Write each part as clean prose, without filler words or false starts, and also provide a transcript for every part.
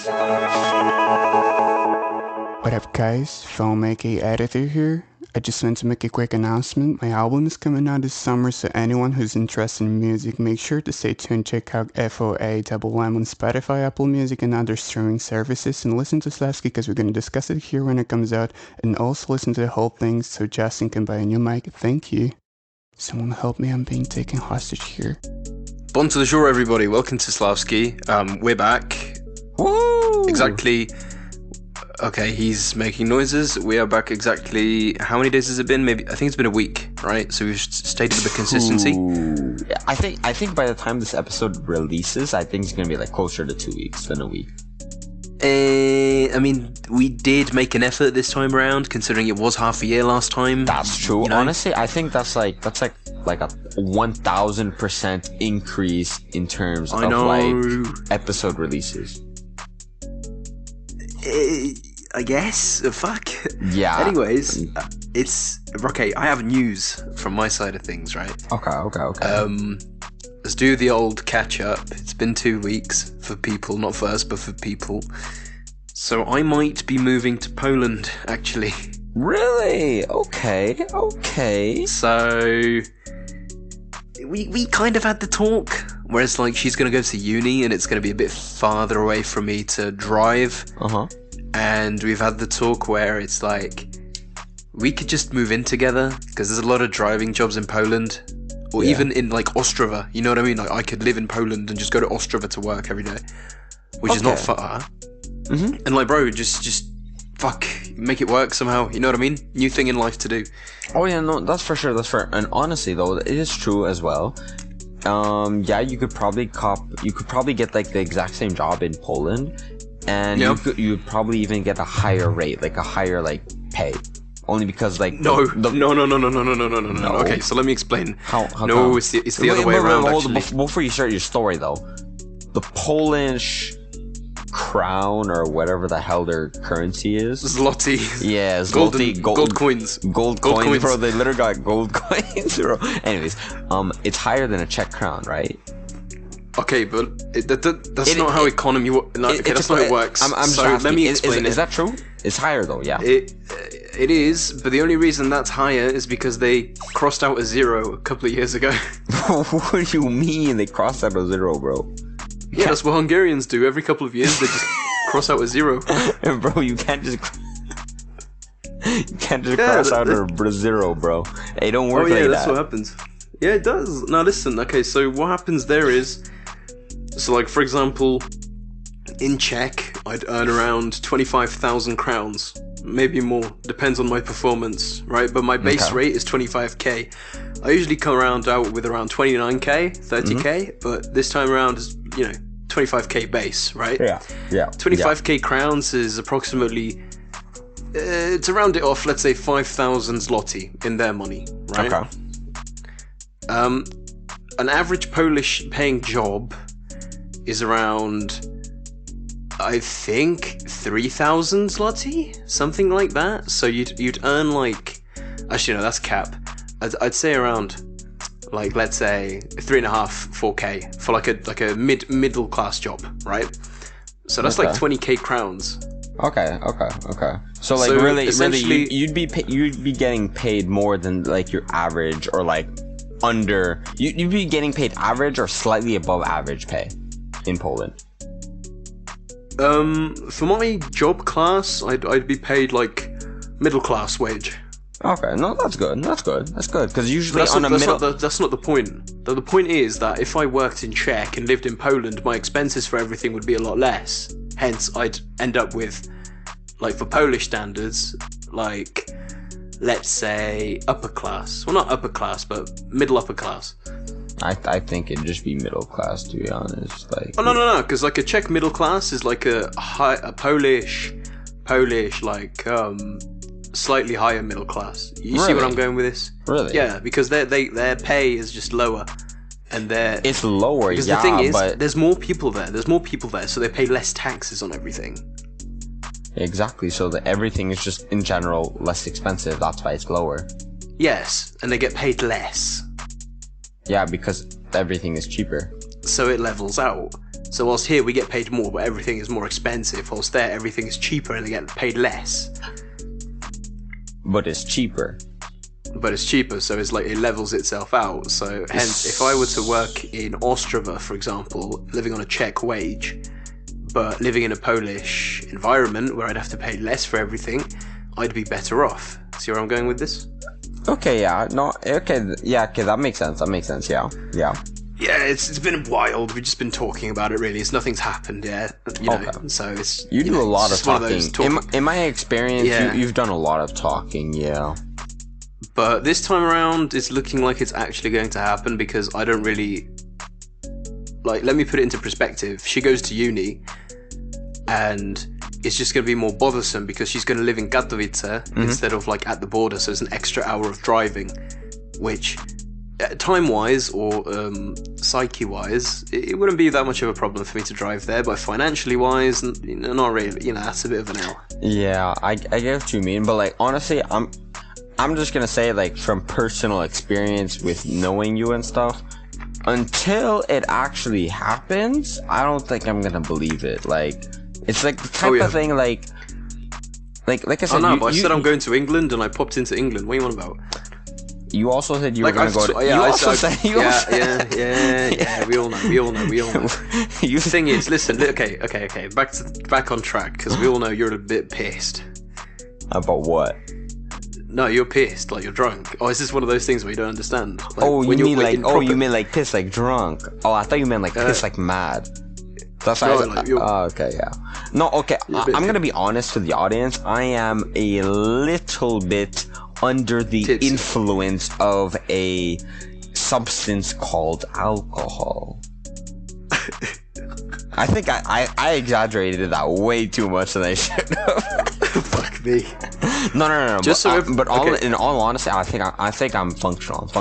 What up guys, FOAMM aka Editor here. I just want to make a quick announcement. My album is coming out this summer, so anyone who's interested in music, make sure to stay tuned, check out FOAMM on Spotify, Apple Music and other streaming services, and listen to Slavsky because we're going to discuss it here when it comes out, and also listen to the whole thing so Justin can buy a new mic. Thank you. Someone help me, I'm being taken hostage here. On to the shore, everybody. Welcome to Slavsky. We're back. Woo! Exactly. Okay, he's making noises. We are back exactly. How many days has it been? Maybe I think it's been a week, right? So we've stayed with the consistency. Yeah, I think by the time this episode releases, I think it's gonna be like closer to 2 weeks than a week. I mean, we did make an effort this time around, considering it was half a year last time. That's true. You know? Honestly, I think that's like a 1000% increase in terms of like episode releases. I guess. Fuck. Yeah. Anyways, it's okay. I have news from my side of things, right? Okay. Let's do the old catch up. It's been 2 weeks for people, not for us, but for people. So I might be moving to Poland, actually. Really? Okay. So we kind of had the talk, where it's like she's gonna go to uni and it's gonna be a bit farther away from me to drive. And we've had the talk where it's like we could just move in together because there's a lot of driving jobs in Poland, or even in like Ostrava. You know what I mean? Like I could live in Poland and just go to Ostrava to work every day, which is not far. And like, bro, just fuck, make it work somehow. You know what I mean? New thing in life to do. Oh yeah, no, that's for sure. That's fair. And honestly, though, it is true as well. Yeah, you could probably get like the exact same job in Poland, and you'd probably even get a higher rate, like a higher like pay, only because like no. Okay, so let me explain. How no, come? it's the other way around. Actually, before you start your story, though, the Polish crown or whatever the hell their currency is. Zloty. Yeah, zloty. Gold coins. Gold coins, bro. They literally got gold coins, bro. Anyways, it's higher than a Czech crown, right? Okay, but that's not how economy works. That's not how it works. I'm so just asking, let me explain. Is that true? It's higher though, yeah. It is, but the only reason that's higher is because they crossed out a zero a couple of years ago. What do you mean they crossed out a zero, bro? Yeah, that's what Hungarians do. Every couple of years, they just cross out a zero. Bro, you can't just cross out a zero, bro. It don't work like that. Oh yeah, that's what happens. Yeah, it does. Now listen, okay, so what happens there is, so like for example, in Czech, I'd earn around 25,000 crowns, maybe more, depends on my performance, right? But my base rate is 25k. I usually come around out with around 29k, 30k, but this time around is, 25k base, right? Yeah. 25k crowns is approximately, to round it off, let's say 5,000 zloty in their money, right? Okay. An average Polish paying job is around, I think, 3,000 zloty, something like that. So you'd earn like, actually no, that's cap. I'd say around, like, let's say 3.5, 4k for like a middle class job, right? So that's like 20k crowns. Okay. So like really, you'd be getting paid more than like your average, or like under. You'd be getting paid average or slightly above average pay in Poland. For my job class, I'd be paid like middle class wage. Okay, no, that's good. Because usually that's not the point. The point is that if I worked in Czech and lived in Poland, my expenses for everything would be a lot less. Hence, I'd end up with, like, for Polish standards, like, let's say upper class. Well, not upper class, but middle upper class. I think it'd just be middle class, to be honest. Like, oh no, because like a Czech middle class is like a Polish, like slightly higher middle class. You see what I'm going with this? Really? Yeah, because their pay is just lower, and it's lower. Because the thing is, there's more people there. So they pay less taxes on everything. Exactly. So that everything is just in general less expensive. That's why it's lower. Yes, and they get paid less. Yeah, because everything is cheaper. So it levels out. So whilst here we get paid more, but everything is more expensive, whilst there everything is cheaper and they get paid less. But it's cheaper. But it's cheaper, so it's like it levels itself out. So hence, if I were to work in Ostrava, for example, living on a Czech wage, but living in a Polish environment where I'd have to pay less for everything, I'd be better off. See where I'm going with this? Okay, yeah, no, okay, yeah, okay, that makes sense, yeah. Yeah, it's been wild. We've just been talking about it, really. Nothing's happened yet, you know. So it's you do a lot of talking. talking. In my experience, you've done a lot of talking, yeah. But this time around, it's looking like it's actually going to happen because I don't really like. Let me put it into perspective. She goes to uni, and it's just going to be more bothersome because she's going to live in Katowice instead of like at the border. So it's an extra hour of driving, which time-wise or psyche-wise, it wouldn't be that much of a problem for me to drive there. But financially-wise, not really. You know, that's a bit of an L. Yeah, I get what you mean, but like honestly, I'm just gonna say, like, from personal experience with knowing you and stuff, until it actually happens, I don't think I'm gonna believe it. Like, it's like the type of thing, like I said. Oh no, but I said I'm going to England, and I popped into England. What are you on about? You also said you were gonna go to. Yeah. We all know. The thing is, listen. Okay. Back on track, because we all know you're a bit pissed. About what? No, you're pissed, like you're drunk. Oh, is this one of those things where you don't understand? Like, you mean like pissed like drunk? Oh, I thought you meant like pissed like mad. That's okay, yeah. No, okay, I'm gonna be honest to the audience. I am a little bit under the influence of a substance called alcohol. I think I exaggerated that way too much than I should have. Fuck me. No. Just in all honesty, I think I'm functional.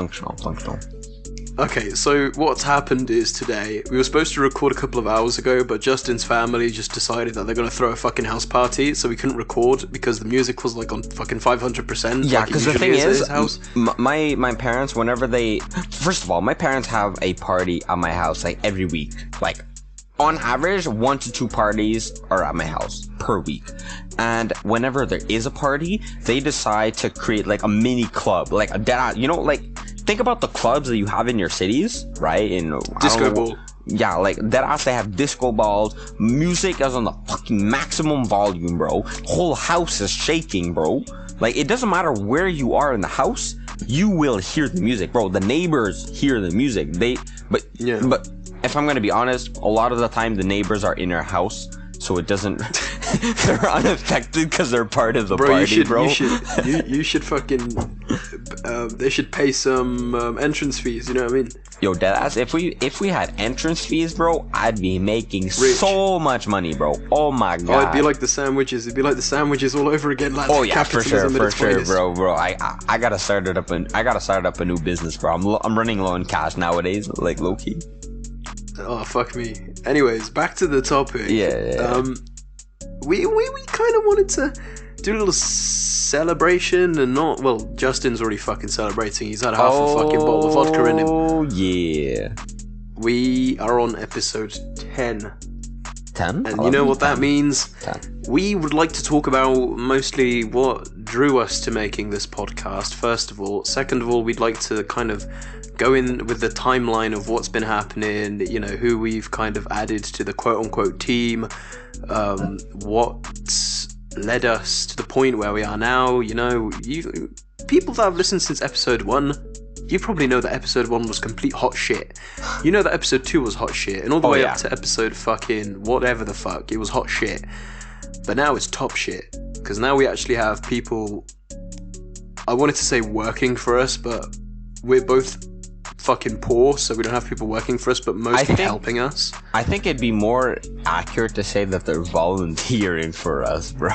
Okay, so what's happened is today, we were supposed to record a couple of hours ago, but Justin's family just decided that they're going to throw a fucking house party, so we couldn't record because the music was like on fucking 500%. Yeah, because the thing is, my parents, whenever first of all, my parents have a party at my house like every week. Like, on average, 1 to 2 parties are at my house per week. And whenever there is a party, they decide to create like a mini club, like a dead, you know, like, think about the clubs that you have in your cities, right? In disco ball. Yeah, like deadass, they have disco balls. Music is on the fucking maximum volume, bro. Whole house is shaking, bro. Like, it doesn't matter where you are in the house, you will hear the music, bro. The neighbors hear the music. But if I'm gonna be honest, a lot of the time the neighbors are in our house, so it doesn't. They're unaffected because they're part of the party, bro. You should fucking. They should pay some entrance fees. You know what I mean? Yo, deadass. If we had entrance fees, bro, I'd be making so much money, bro. Oh my god. Oh, it'd be like the sandwiches. It'd be like the sandwiches all over again. Like, oh yeah, for sure, bro. I gotta start up a new business, bro. I'm running low on cash nowadays, like low key. Oh fuck me. Anyways, back to the topic. Yeah. We kind of wanted to do a little celebration and not. Well, Justin's already fucking celebrating. He's had half a fucking bottle of vodka in him. Oh yeah. We are on episode 10. 10? And you know what that means? 10. We would like to talk about mostly what drew us to making this podcast, first of all. Second of all, we'd like to kind of go in with the timeline of what's been happening, you know, who we've kind of added to the quote-unquote team, what led us to the point where we are now. You know, people that have listened since episode 1, you probably know that episode 1 was complete hot shit. You know that episode 2 was hot shit, and all the way up to episode fucking whatever the fuck, it was hot shit. But now it's top shit, because now we actually have people, I wanted to say working for us, but we're both fucking poor, so we don't have people working for us, but mostly helping us. I think it'd be more accurate to say that they're volunteering for us, bro.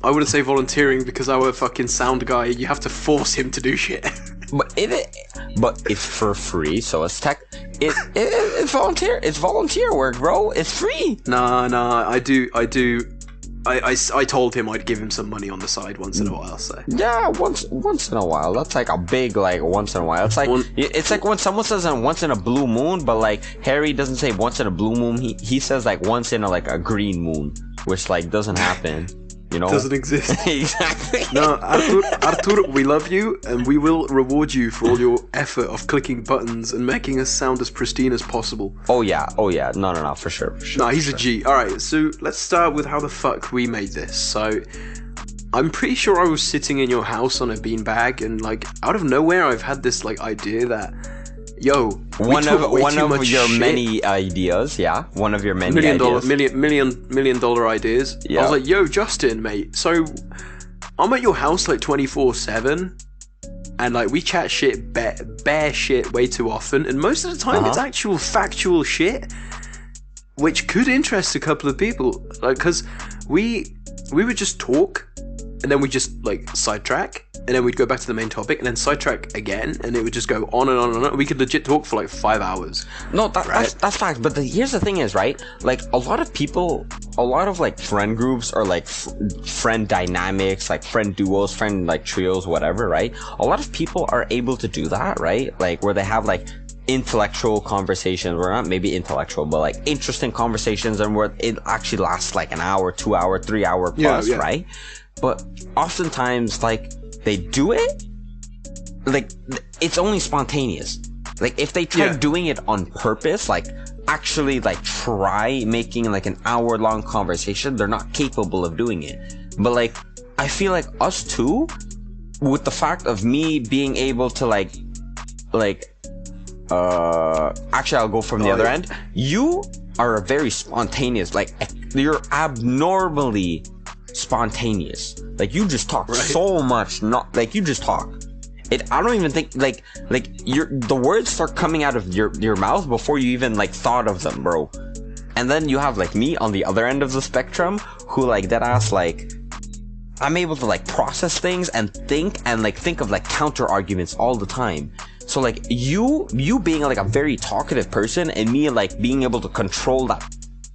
I wouldn't say volunteering, because our fucking sound guy, you have to force him to do shit. But it's for free, so it's it's volunteer work, bro. It's free. Nah, I do I told him I'd give him some money on the side once in a while. So yeah, once in a while. That's like a big like once in a while. It's like when someone says once in a blue moon, but like Harry doesn't say once in a blue moon. He says like once in a green moon, which like doesn't happen. You know, doesn't exist. Exactly. No, Arthur, we love you, and we will reward you for all your effort of clicking buttons and making us sound as pristine as possible. Oh yeah. No, for sure. No, he's a G. All right, so let's start with how the fuck we made this. So, I'm pretty sure I was sitting in your house on a beanbag, and like out of nowhere, I've had this like idea that, yo, one of your many ideas, yeah. One of your many ideas. Million dollar ideas. Yeah. I was like, yo, Justin, mate. So I'm at your house like 24/7, and like we chat shit, bare shit way too often, and most of the time it's actual factual shit, which could interest a couple of people. Like, cause we would just talk, and then we just like sidetrack. And then we'd go back to the main topic, and then sidetrack again, and it would just go on and on and on. We could legit talk for like 5 hours. No, that's fact. But here's the thing is, right? Like a lot of like friend groups or like friend dynamics, like friend duos, friend like trios, whatever, right? A lot of people are able to do that, right? Like where they have like intellectual conversations, or not maybe intellectual, but like interesting conversations, and where it actually lasts like an hour, 2 hour, 3 hour plus, right? But oftentimes, like, they do it, like, it's only spontaneous. Like, if they try doing it on purpose, like, actually, like, try making, like, an hour-long conversation, they're not capable of doing it. But, like, I feel like us two, with the fact of me being able to, actually, I'll go from the other end. You are a very spontaneous, like, you're abnormally spontaneous. Like, you just talk so much, not like you just talk. I don't even think like the words start coming out of your mouth before you even like thought of them, bro. And then you have like me on the other end of the spectrum, who like that ass, like I'm able to like process things and think of like counter arguments all the time. So like you being like a very talkative person, and me like being able to control that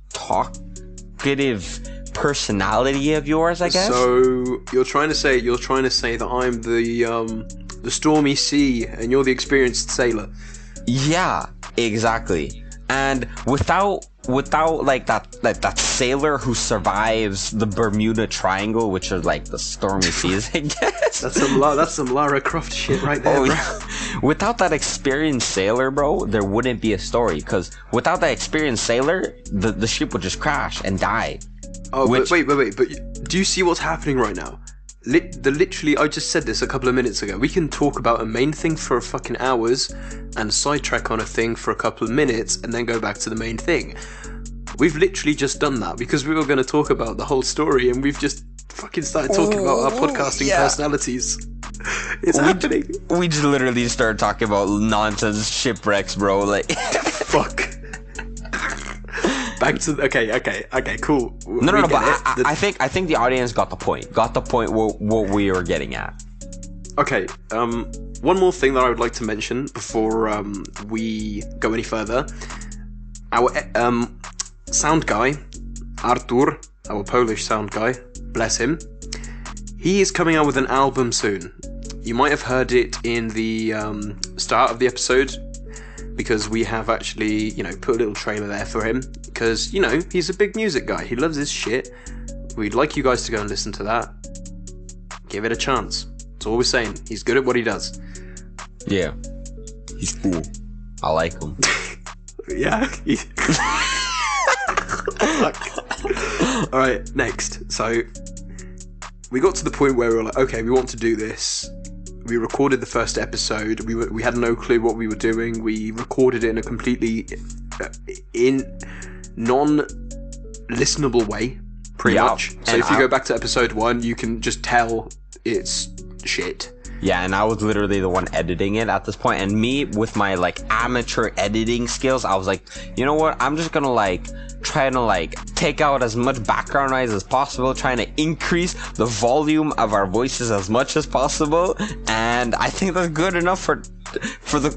talkative personality of yours, I guess. So you're trying to say that I'm the stormy sea and you're the experienced sailor. Yeah, exactly. And without like that sailor who survives the Bermuda Triangle, which are like the stormy seas, I guess. That's some Lara Croft shit right there, bro. Yeah. Without that experienced sailor, bro, there wouldn't be a story. Because without that experienced sailor, the ship would just crash and die. Oh, but wait. But do you see what's happening right now? Literally, I just said this a couple of minutes ago. We can talk about a main thing for fucking hours and sidetrack on a thing for a couple of minutes and then go back to the main thing. We've literally just done that because we were going to talk about the whole story, and we've just fucking started talking about our podcasting personalities. It's happening. We just literally started talking about nonsense shipwrecks, bro. Like, fuck. Back to okay, cool. No. But I think the audience got the point. What we were getting at. Okay. One more thing that I would like to mention before we go any further. Our sound guy, Artur, our Polish sound guy, bless him. He is coming out with an album soon. You might have heard it in the start of the episode, because we have actually, put a little trailer there for him, because, he's a big music guy. He loves his shit. We'd like you guys to go and listen to that. Give it a chance. That's all we're saying. He's good at what he does. Yeah. He's cool. I like him. Yeah. Alright, next. So, we got to the point where we were like, okay, we want to do this. We recorded the first episode. We had no clue what we were doing. We recorded it in a completely non-listenable way, pretty much. So if you go back to episode 1, you can just tell it's shit. Yeah, and I was literally the one editing it at this point. And me, with my like amateur editing skills, I was like, you know what? I'm just gonna trying to take out as much background noise as possible, trying to increase the volume of our voices as much as possible, and I think that's good enough for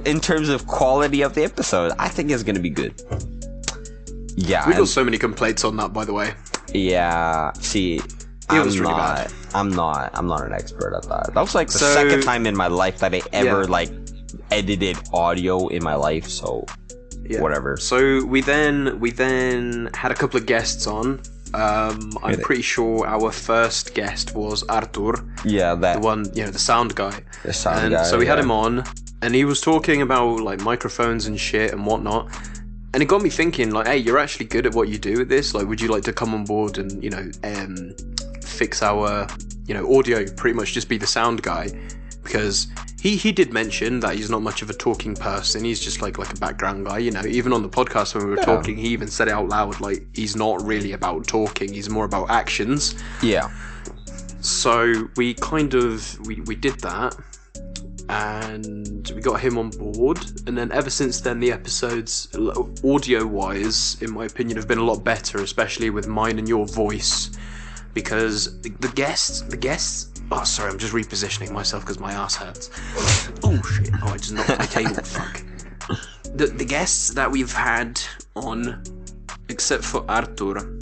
in terms of quality of the episode. I think it's gonna be good. Yeah, we got so many complaints on that, by the way. Yeah. See, was really bad. I'm not an expert at that. That was like the second time in my life that I ever like edited audio in my life. So whatever. So we then had a couple of guests on. I'm pretty sure our first guest was Artur. Yeah, the one, the sound guy. The sound guy. So we had him on, and he was talking about like microphones and shit and whatnot. And it got me thinking, like, hey, you're actually good at what you do with this. Like, would you like to come on board and, fix our, audio, pretty much just be the sound guy? Because he did mention that he's not much of a talking person. He's just like a background guy, Even on the podcast when we were talking, he even said it out loud, like, he's not really about talking. He's more about actions. Yeah. So we kind of, we did that. And we got him on board, and then ever since then the episodes, audio-wise, in my opinion, have been a lot better, especially with mine and your voice, because the guests. Oh, sorry, I'm just repositioning myself because my ass hurts. Oh shit! Oh, I just knocked my table. Fuck. The guests that we've had on, except for Artur,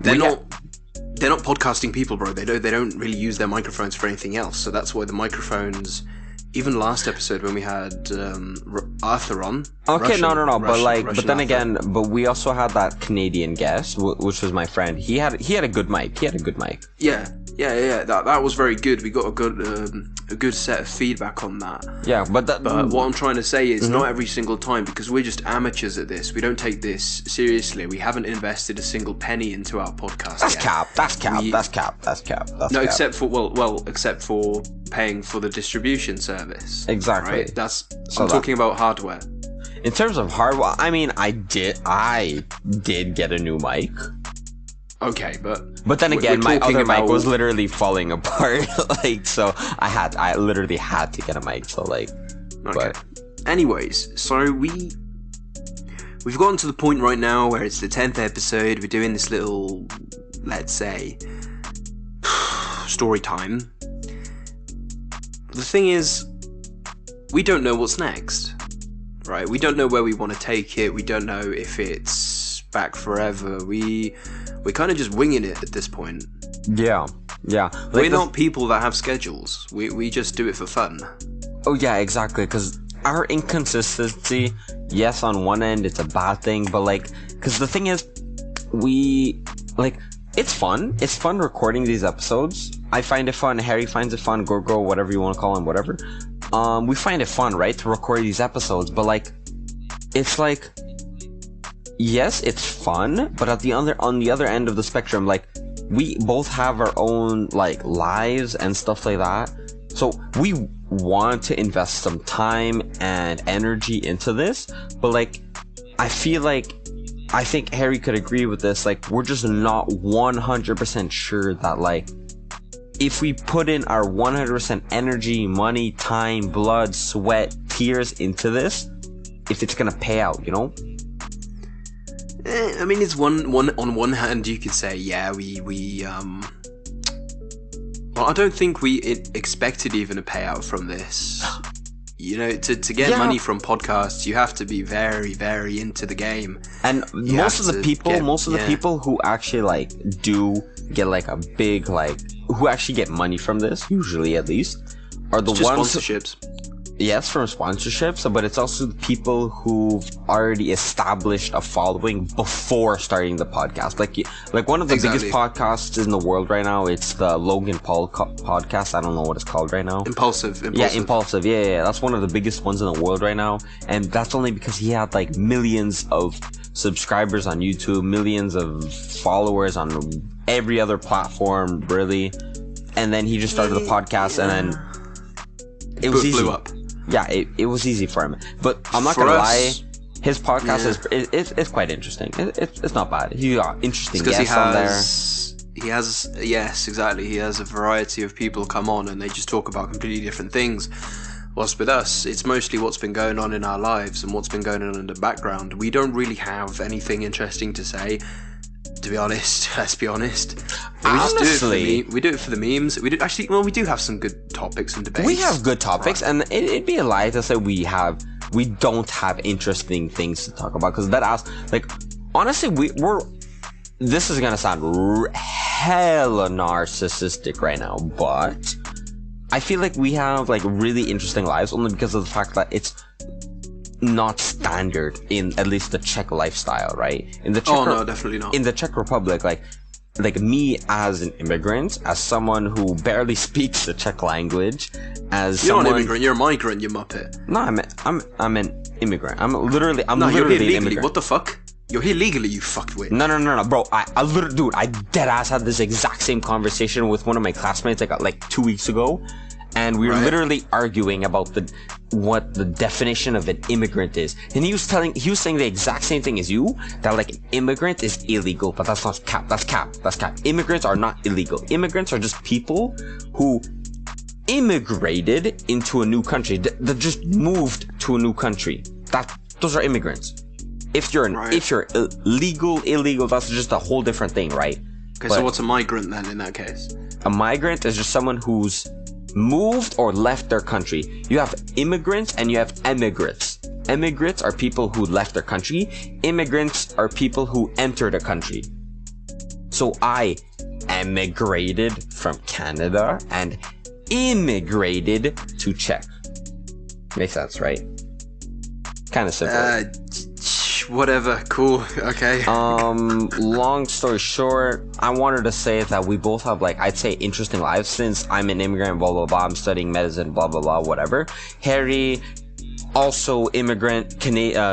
they're not podcasting people, bro. They don't really use their microphones for anything else. So that's why the microphones. Even last episode when we had Arthur on. Okay, no. But then again, we also had that Canadian guest, which was my friend. He had a good mic. Yeah. That was very good. We got a good set of feedback on that. Yeah, but what I'm trying to say is not every single time, because we're just amateurs at this. We don't take this seriously. We haven't invested a single penny into our podcast. That's cap. No, except for paying for the distribution service. Exactly. Right? I'm talking about hardware. In terms of hardware, I mean, I did get a new mic. Okay, but then again, my other mic was literally falling apart. So I literally had to get a mic. So okay. But anyways, so we've gotten to the point right now where it's the 10th episode. We're doing this little, let's say, story time. The thing is, we don't know what's next, right? We don't know where we want to take it. We don't know if it's back forever. We're kind of just winging it at this point. Yeah. We're not people that have schedules. We just do it for fun. Oh yeah, exactly. Because our inconsistency, yes, on one end it's a bad thing, but because the thing is, it's fun. It's fun recording these episodes. I find it fun. Harry finds it fun. Gorgo, whatever you want to call him, whatever. We find it fun, right, to record these episodes. But it's yes, it's fun. But on the other end of the spectrum, we both have our own lives and stuff like that. So we want to invest some time and energy into this. But I think Harry could agree with this. We're just not 100% sure that if we put in our 100% energy, money, time, blood, sweat, tears into this, if it's gonna pay out, I mean, it's one on one hand you could say, yeah, well, I don't think we expected even a payout from this. To get money from podcasts, you have to be very, very into the game. And most of the people who actually do get a big who actually get money from this, usually at least, are the ones sponsorships. Yes, from sponsorships, but it's also the people who've already established a following before starting the podcast. One of the biggest podcasts in the world right now, it's the Logan Paul podcast. I don't know what it's called right now. Impulsive. Yeah, Impulsive. Yeah. That's one of the biggest ones in the world right now. And that's only because he had millions of subscribers on YouTube, millions of followers on every other platform, really. And then he just started the podcast and then it was easy. Blew up. Yeah, it was easy for him. But I'm not gonna lie, his podcast is quite interesting. It's not bad. He got interesting guests on there. Yes, exactly. He has a variety of people come on and they just talk about completely different things. Whilst with us, it's mostly what's been going on in our lives and what's been going on in the background. We don't really have anything interesting to say. To be honest, let's be honest. We do it for the memes. We do have some good topics and debates. We have good topics, right. And it'd be a lie to say we don't have interesting things to talk about. Because honestly, this is gonna sound hella narcissistic right now, but I feel like we have like really interesting lives only because of the fact that it's not standard in at least the Czech lifestyle, right? In the Czech no, definitely not. In the Czech Republic, like me as an immigrant, as someone who barely speaks the Czech language, as you're not an immigrant, you're a migrant, you muppet. No, I'm an immigrant. I'm literally you're here an legally. immigrant. What the fuck? You're here legally, you fuckwit. No, bro. I literally, dude, I deadass had this exact same conversation with one of my classmates like 2 weeks ago, and we were literally arguing about what the definition of an immigrant is. And he was saying the exact same thing as you, that like an immigrant is illegal, but that's not cap. That's cap. Immigrants are not illegal. Immigrants are just people who immigrated into a new country. That just moved to a new country. Those are immigrants. If you're legal, illegal, that's just a whole different thing, right? Okay, so what's a migrant then in that case? A migrant is just someone who's moved or left their country. You have immigrants and you have emigrants. Emigrants are people who left their country. Immigrants are people who entered a country. So I emigrated from Canada and immigrated to Czech. Makes sense, right? Kind of simple. Whatever, cool, okay. Long story short, I wanted to say that we both have, like, I'd say interesting lives since I'm an immigrant, blah, blah, blah, I'm studying medicine, blah, blah, blah, whatever. Harry, also immigrant,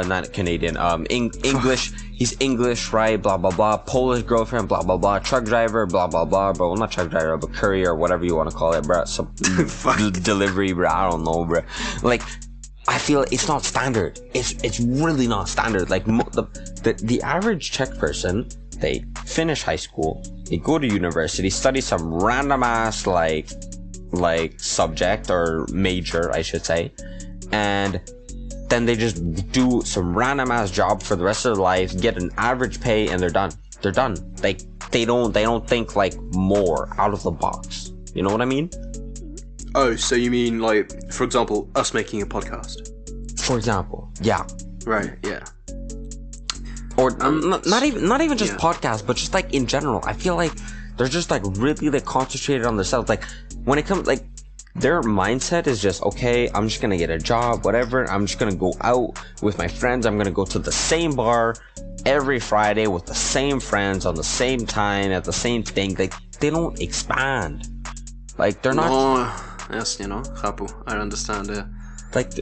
not Canadian, English, he's English, right, blah, blah, blah, Polish girlfriend, blah, blah, blah, truck driver, blah, blah, blah, bro, well, not truck driver, but courier, whatever you want to call it, bro, some delivery, bro, I don't know, bro, like, I feel it's not standard. It's really not standard. Like the average Czech person, they finish high school, they go to university, study some random ass like subject or major, I should say, and then they just do some random ass job for the rest of their life, get an average pay, and they're done. They're done. Like they don't think like more out of the box. You know what I mean? Oh, so you mean like, for example, us making a podcast? For example, yeah. Right, yeah. Or not even just podcasts, but just like in general. I feel like they're just like really like concentrated on themselves. Like when it comes like their mindset is just, okay, I'm just gonna get a job, whatever. I'm just gonna go out with my friends. I'm gonna go to the same bar every Friday with the same friends on the same time at the same thing. Like they don't expand. Like they're not. Oh, yes, chápu. I understand it. Like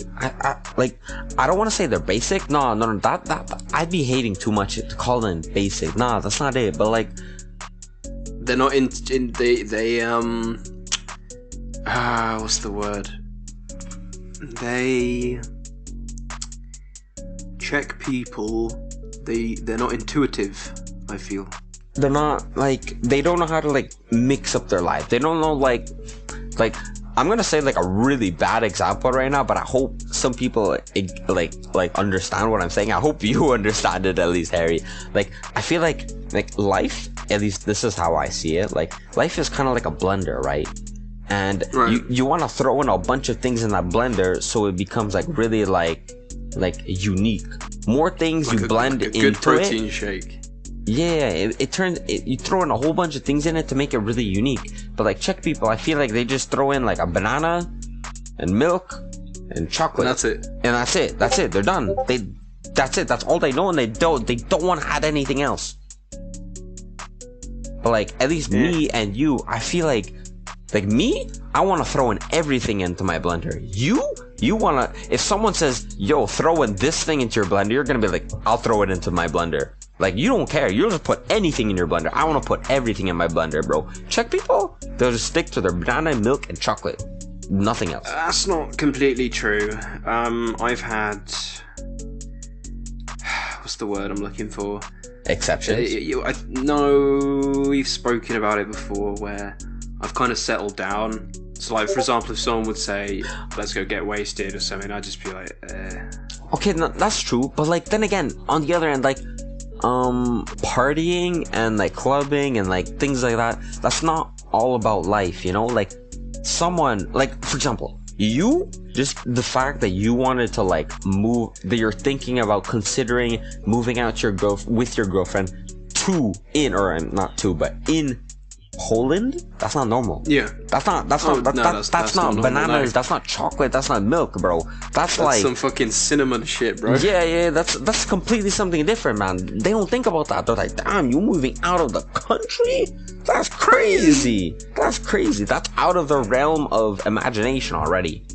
I don't want to say they're basic. No, that I'd be hating too much to call them basic. Nah, that's not it. But like, they're not what's the word? They Czech people. They're not intuitive. I feel they're not like they don't know how to like mix up their life. They don't know like. I'm gonna say like a really bad example right now, but I hope some people like understand what I'm saying. I hope you understand it at least, Harry. Like I feel like life, at least this is how I see it. Like life is kind of like a blender, right? And you want to throw in a bunch of things in that blender so it becomes like really like unique. More things like you blend into it. Good protein shake. Yeah, it turns you throw in a whole bunch of things in it to make it really unique. But like Czech people, I feel like they just throw in like a banana and milk and chocolate. And that's it. That's it. They're done. That's it. That's all they know, and they don't want to add anything else. But like at least me and you, I feel like me, I want to throw in everything into my blender. You want to, if someone says, yo, throw in this thing into your blender, you're going to be like, I'll throw it into my blender. Like, you don't care. You'll just put anything in your blender. I want to put everything in my blender, bro. Czech people, they'll just stick to their banana, milk, and chocolate. Nothing else. That's not completely true. I've had... What's the word I'm looking for? Exceptions? No, we've spoken about it before, where I've kind of settled down. So, like, for example, if someone would say, let's go get wasted or something, I'd just be like, Okay, no, that's true. But, like, then again, on the other end, like... partying and like clubbing and like things like that, that's not all about life, you know? Like someone, like for example, you, just the fact that you wanted to like move, that you're thinking about considering moving out with your girlfriend in Poland, that's not normal. Yeah. That's not normal, bananas, no. that's not chocolate, that's not milk, bro. That's like some fucking cinnamon shit, bro. Yeah, that's completely something different, man. They don't think about that. They're like, damn, you moving out of the country? That's crazy. That's out of the realm of imagination already.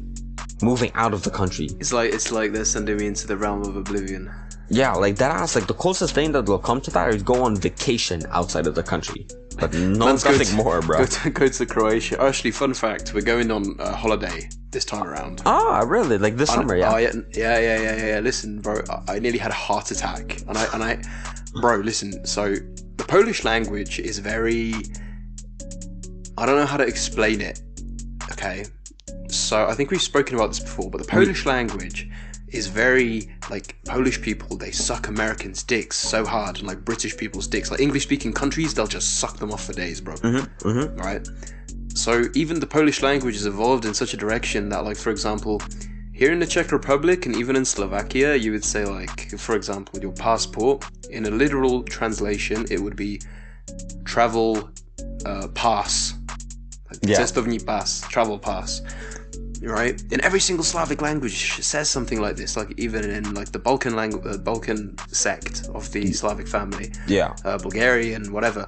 Moving out of the country. It's like they're sending me into the realm of oblivion. Yeah, like that ass, like the closest thing that will come to that is go on vacation outside of the country. But nothing more, bro. Go to Croatia. Actually, fun fact, we're going on a holiday this time around. Ah, really? Like this summer, yeah? Oh, yeah. Listen, bro, I nearly had a heart attack. Bro, listen, so the Polish language is very... I don't know how to explain it, okay? So I think we've spoken about this before, but the Polish language is very, like, Polish people, they suck Americans' dicks so hard, and like British people's dicks. Like English-speaking countries, they'll just suck them off for days, bro. Right? So even the Polish language has evolved in such a direction that, like, for example, here in the Czech Republic and even in Slovakia, you would say, like, for example, your passport, in a literal translation, it would be travel pass. Like, cestovní pas, travel pass. Right? In every single Slavic language it says something like this, like even in like the Balkan sect of the Slavic family, Bulgarian, whatever,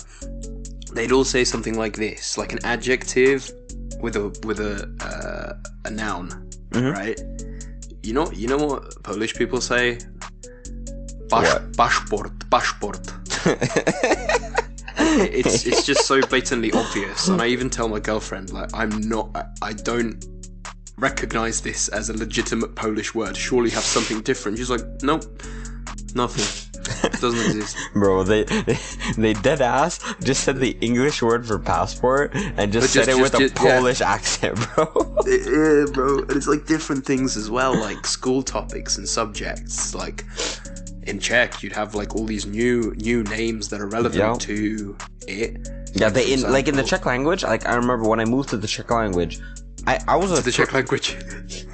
they'd all say something like this, like an adjective with a noun, right? You know what Polish people say? Paszport. It's just so blatantly obvious, and I even tell my girlfriend, like, I don't recognize this as a legitimate Polish word. Surely have something different. She's like, nope, nothing. It doesn't exist. Bro, they dead ass just said the English word for passport and just said it with a Polish accent, bro. Yeah, bro. And it's like different things as well, like school topics and subjects. Like in Czech, you'd have like all these new names that are relevant to it. Yeah, like in the Czech language. Like I remember when I moved to the Czech language. I was the Czech language.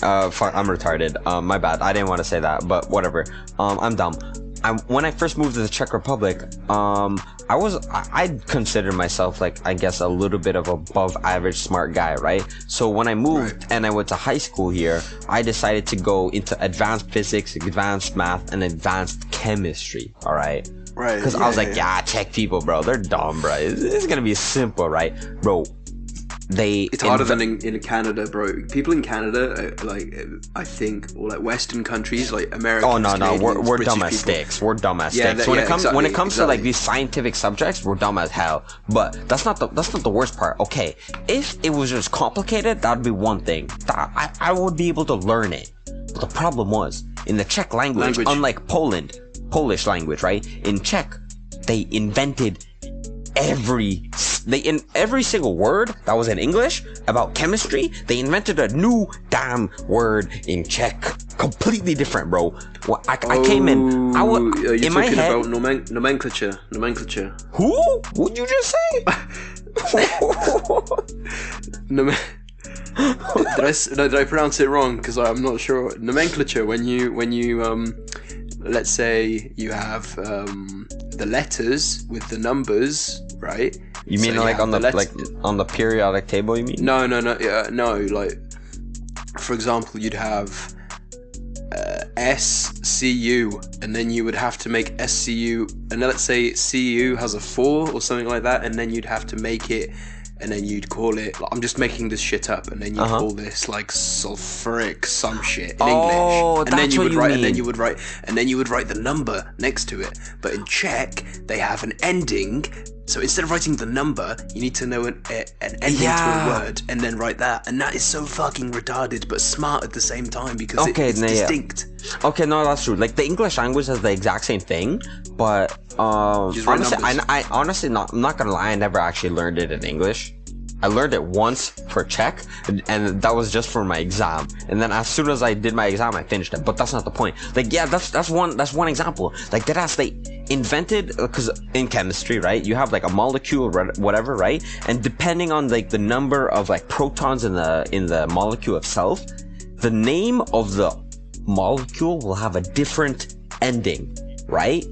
Fuck, I'm retarded. My bad. I didn't want to say that, but whatever. I'm dumb. When I first moved to the Czech Republic, I considered myself like, I guess, a little bit of above average smart guy, right? So when I moved and I went to high school here, I decided to go into advanced physics, advanced math, and advanced chemistry. All right. Right. Because I was like, Czech people, bro, they're dumb, bro. It's gonna be simple, right, bro? It's harder than in Canada, bro. People in Canada, like, I think, or like Western countries, like America. Oh no, we're dumb as sticks. We're dumb as sticks. When it comes to like these scientific subjects, we're dumb as hell. But that's not the worst part. Okay, if it was just complicated, that'd be one thing. I would be able to learn it. But the problem was in the Czech language. Unlike Polish language, right? In Czech, they invented every single word that was in English about chemistry, they invented a new damn word in Czech, completely different, bro. I came in. You're in my head about nomenclature. Who? What'd you just say? Did I pronounce it wrong? Because I'm not sure. Nomenclature. When you let's say you have the letters with the numbers, right? You mean so like on the periodic table? You mean? No. Like, for example, you'd have SCU, and then you would have to make SCU, and let's say CU has a 4 or something like that, and then you'd have to make it. And then you'd call it, like, I'm just making this shit up, and then you'd call this like sulfuric some shit in English. And then you would write, and then you would write the number next to it. But in Czech, they have an ending. So instead of writing the number, you need to know an ending to a word, and then write that. And that is so fucking retarded, but smart at the same time, because it's distinct. Okay, no, that's true. Like the English language has the exact same thing, but honestly, I'm not gonna lie, I never actually learned it in English. I learned it once for Czech, and that was just for my exam. And then as soon as I did my exam, I finished it. But that's not the point. Like, yeah, that's one example. Like they invented, because in chemistry, right, you have like a molecule or whatever, right? And depending on like the number of like protons in the molecule itself, the name of the molecule will have a different ending, right?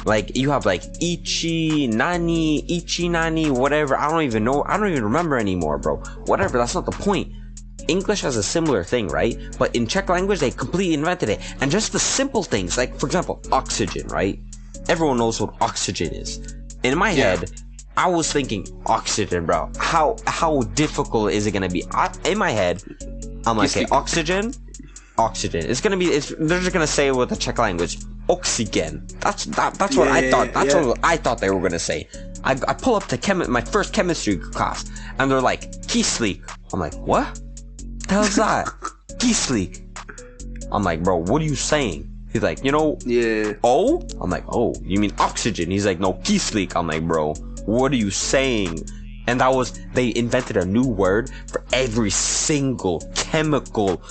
Like you have like ichi nani, whatever. I don't even know. I don't even remember anymore, bro. Whatever. That's not the point. English has a similar thing, right? But in Czech language, they completely invented it. And just the simple things, like for example, oxygen, right? Everyone knows what oxygen is. In my head, I was thinking oxygen, bro. How difficult is it gonna be? In my head, I'm like, okay, oxygen. It's gonna be. They're just gonna say it with the Czech language. Oxygen. That's what I thought. That's what I thought they were gonna say. I pull up to my first chemistry class, and they're like kislik. I'm like, what? The hell's that? Kislik. I'm like, bro, what are you saying? He's like, oh? I'm like, oh, you mean oxygen? He's like, no, kislik. I'm like, bro, what are you saying? And they invented a new word for every single chemical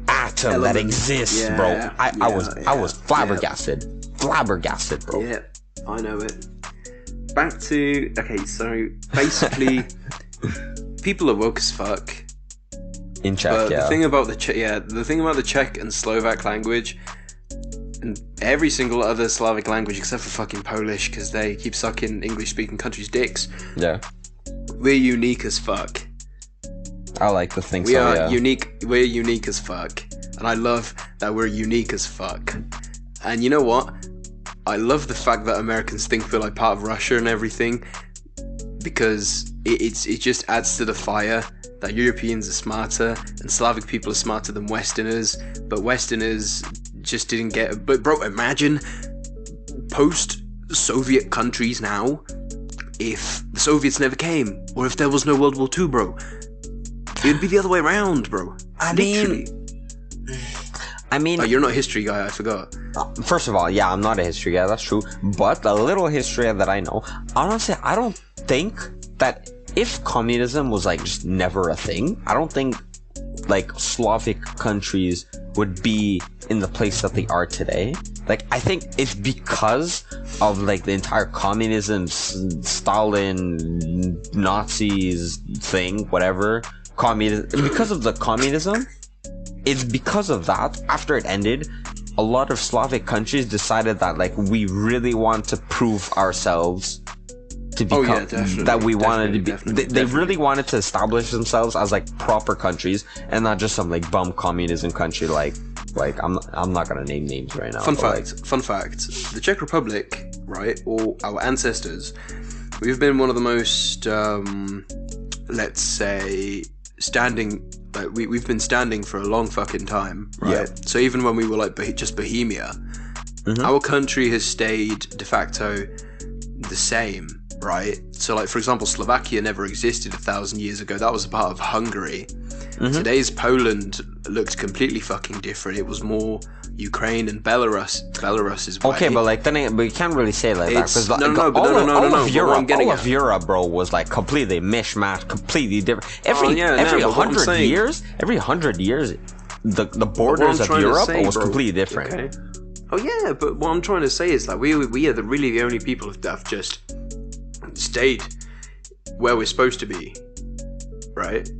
atom that exists, bro. I was flabbergasted. Flabbergasted, bro. Yeah, I know it. Back to, okay, so basically, people are woke as fuck. In Czech, the thing about the Czech and Slovak language, and every single other Slavic language except for fucking Polish, because they keep sucking English-speaking countries' dicks. Yeah. We're unique as fuck. I like to think we are unique. We're unique as fuck, and I love that we're unique as fuck. And you know what? I love the fact that Americans think we're like part of Russia and everything, because it just adds to the fire that Europeans are smarter and Slavic people are smarter than Westerners, but Westerners just didn't get. But bro, imagine post-Soviet countries now. If the Soviets never came, or if there was no World War II, bro, it'd be the other way around, bro. I mean, oh, you're not a history guy, I forgot. First of all, yeah, I'm not a history guy, that's true. But the little history that I know, honestly, I don't think that if communism was like just never a thing, I don't think like Slavic countries would be in the place that they are today. Like, I think it's because of like the entire communism, Stalin, Nazis thing, whatever, communism, because of the communism, it's because of that, after it ended, a lot of Slavic countries decided that like we really want to prove ourselves to become that we wanted to be. They really wanted to establish themselves as like proper countries and not just some like bum communism country like I'm not gonna name names right now. Fun fact: the Czech Republic, right, or our ancestors, we've been one of the most, let's say, we've been standing for a long fucking time, right? Yeah. So even when we were like just Bohemia, our country has stayed de facto the same, right? So like, for example, Slovakia never existed 1,000 years ago. That was a part of Hungary. Today's Poland looked completely fucking different. It was more Ukraine and Belarus. Belarus is okay, but like then, but you can't really say it like that because all of Europe, bro, was like completely mishmash, completely different. Every 100 years, the borders of Europe was completely different. Okay. Oh yeah, but what I'm trying to say is that we are really the only people that have just stayed where we're supposed to be, right?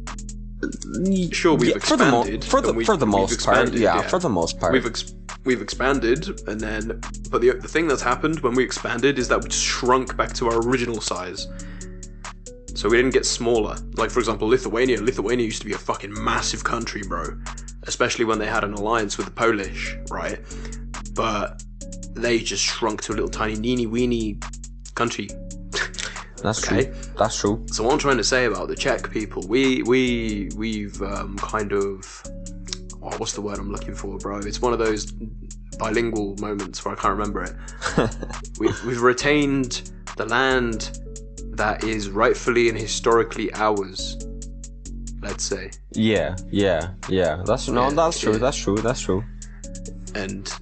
Sure, we've expanded for the most part. We've expanded, and then, but the thing that's happened when we expanded is that we just shrunk back to our original size. So we didn't get smaller. Like for example, Lithuania. Lithuania used to be a fucking massive country, bro. Especially when they had an alliance with the Polish, right? But they just shrunk to a little tiny weeny country. That's true. That's true. So what I'm trying to say about the Czech people, we've kind of, what's the word I'm looking for, bro? It's one of those bilingual moments where I can't remember it. we've retained the land that is rightfully and historically ours. Let's say. Yeah. That's true. And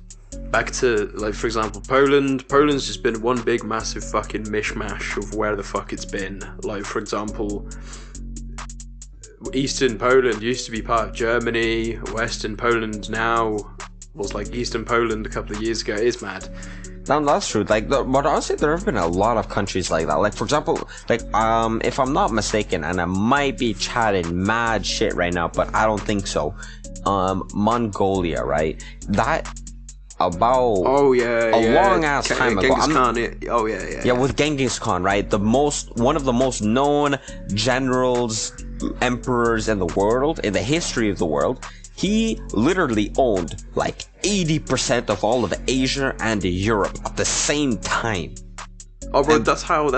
back to, like, for example, Poland's just been one big massive fucking mishmash of where the fuck it's been. Like, for example, Eastern Poland used to be part of Germany. Western Poland now was like Eastern Poland a couple of years ago. It is mad. No, that's true. Like, but honestly, there have been a lot of countries like that. Like, for example, like, if I'm not mistaken, and I might be chatting mad shit right now, but I don't think so. Mongolia, right? That about a long ass time ago. Genghis Khan, yeah. Yeah, with Genghis Khan, right? One of the most known generals, emperors in the world, in the history of the world. He literally owned like 80% of all of Asia and Europe at the same time. Oh, bro, that's how.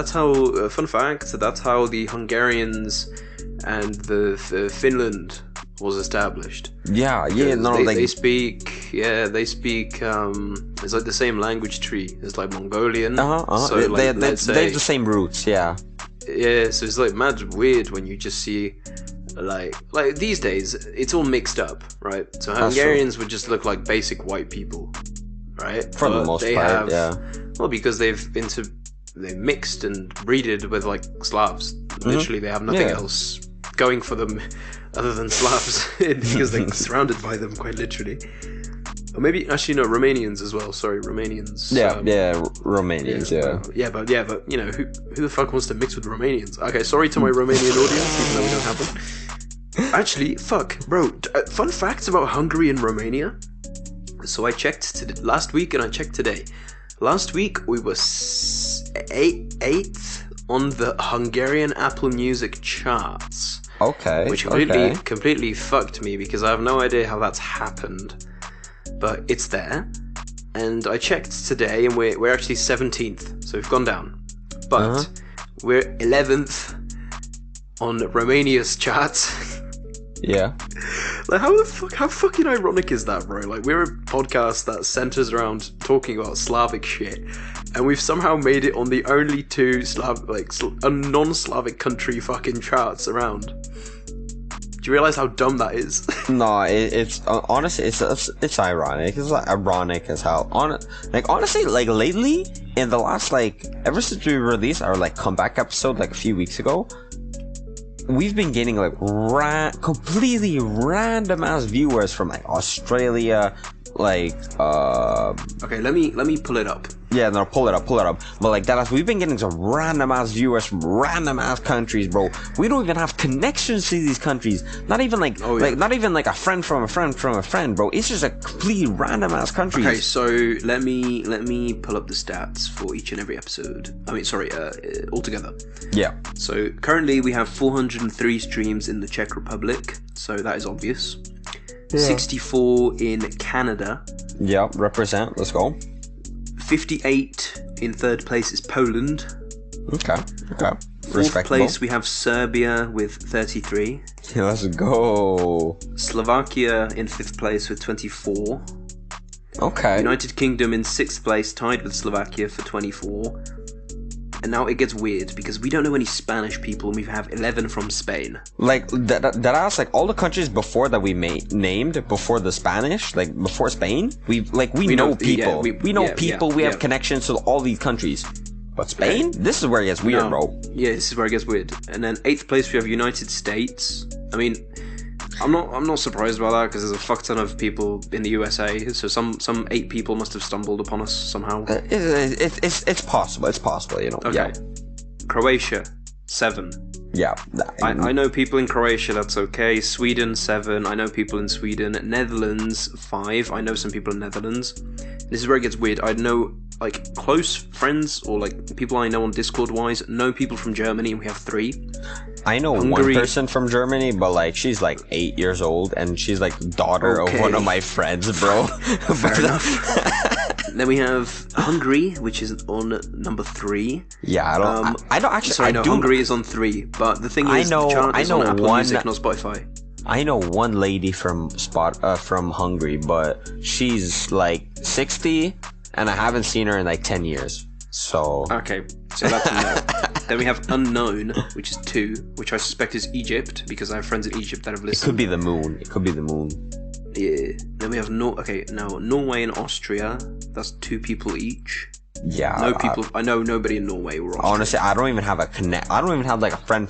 Fun fact: that's how the Hungarians and the Finland was established. Yeah. They speak. It's like the same language tree. It's like Mongolian. So they have the same roots. Yeah. Yeah. So it's like mad weird when you just see. Like these days, it's all mixed up, right? So Hungarians would just look like basic white people, right? For the most part, yeah. Well, because they mixed and breeded with like Slavs. Literally, they have nothing else going for them other than Slavs because they're surrounded by them, quite literally. Or maybe actually no, Romanians as well. Sorry, Romanians. Romanians. But you know who the fuck wants to mix with Romanians? Okay, sorry to my Romanian audience, even though we don't have them. Actually, fuck, bro. Fun facts about Hungary and Romania. So I checked last week and I checked today. Last week we were 8th on the Hungarian Apple Music charts. Okay. Which completely fucked me because I have no idea how that's happened. But it's there. And I checked today and we're actually 17th. So we've gone down. But we're 11th on Romania's charts. Yeah. Like how fucking ironic is that, bro? Like we're a podcast that centers around talking about Slavic shit, and we've somehow made it on the only two non-Slavic country fucking charts around. Do you realize how dumb that is? No, it's honestly it's ironic. It's like ironic as hell. Honestly, like lately in the last ever since we released our comeback episode a few weeks ago. We've been getting completely random ass viewers from Australia, Okay, let me pull it up. Yeah, no, pull it up. But that, we've been getting some random ass viewers from random ass countries, bro. We don't even have connections to these countries. Not even not even a friend from a friend from a friend, bro. It's just a completely random ass country. Okay, so let me pull up the stats for each and every episode. Altogether. Yeah. So currently we have 403 streams in the Czech Republic. So that is obvious. Yeah. 64 in Canada. Yeah, represent. Let's go. 58 in third place is Poland. Okay. Fourth place we have Serbia with 33. Yeah, let's go. Slovakia in fifth place with 24. Okay. United Kingdom in sixth place, tied with Slovakia for 24. And now it gets weird because we don't know any Spanish people, and we have 11 from Spain. That all the countries before that we named before the Spanish, before Spain, we know people. We know people. We have connections to all these countries. But Spain, this is where it gets weird, bro. Yeah, this is where it gets weird. And then 8th place we have United States. I mean, I'm not surprised about that because there's a fuck ton of people in the USA. So some 8 people must have stumbled upon us somehow. It's possible. It's possible, you know. Okay. Yeah. Croatia, 7. Yeah. I know people in Croatia. That's okay. Sweden, 7. I know people in Sweden. Netherlands, 5. I know some people in Netherlands. This is where it gets weird. I know close friends or people I know on Discord wise know people from Germany, and we have 3. I know Hungary. One person from Germany, but she's 8 years old, and she's daughter of one of my friends, bro. Fair enough. Then we have Hungary, which is on number 3. Yeah, I don't actually. Sorry, Hungary is on 3, but the thing is, the chart is on Apple Music, not Spotify. I know one lady from Hungary, but she's 60, and I haven't seen her in 10 years. So okay, so that's a no. Then we have Unknown, which is 2, which I suspect is Egypt because I have friends in Egypt that have listened. It could be the moon. Yeah. Then we have Norway and Austria. That's 2 people each. Yeah. I know nobody in Norway or Austria. Honestly, I don't even have a friend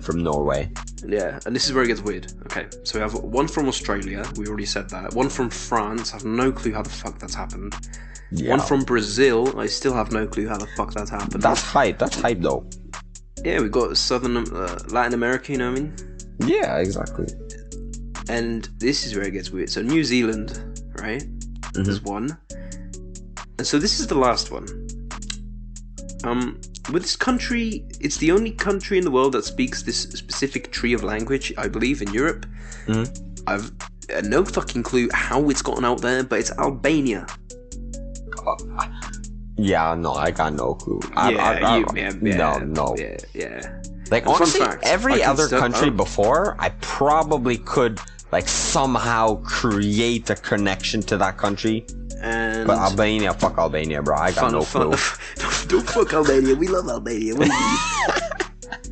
from Norway. Yeah, and this is where it gets weird. Okay, so we have one from Australia. We already said that. One from France. I have no clue how the fuck that's happened. Yeah. One from Brazil. I still have no clue how the fuck that's happened. That's hype though. Yeah, we got Southern Latin America. You know what I mean? Yeah, exactly. And this is where it gets weird. So New Zealand, right? There's one. And so this is the last one. With this country, it's the only country in the world that speaks this specific tree of language, I believe, in Europe. I've no fucking clue how it's gotten out there, but it's Albania. Yeah, no, I got no clue. No. Yeah. Like, honestly, every other country before, I probably could, like, somehow create a connection to that country. But Albania, fuck Albania, bro. I got no clue. Don't fuck Albania. We love Albania.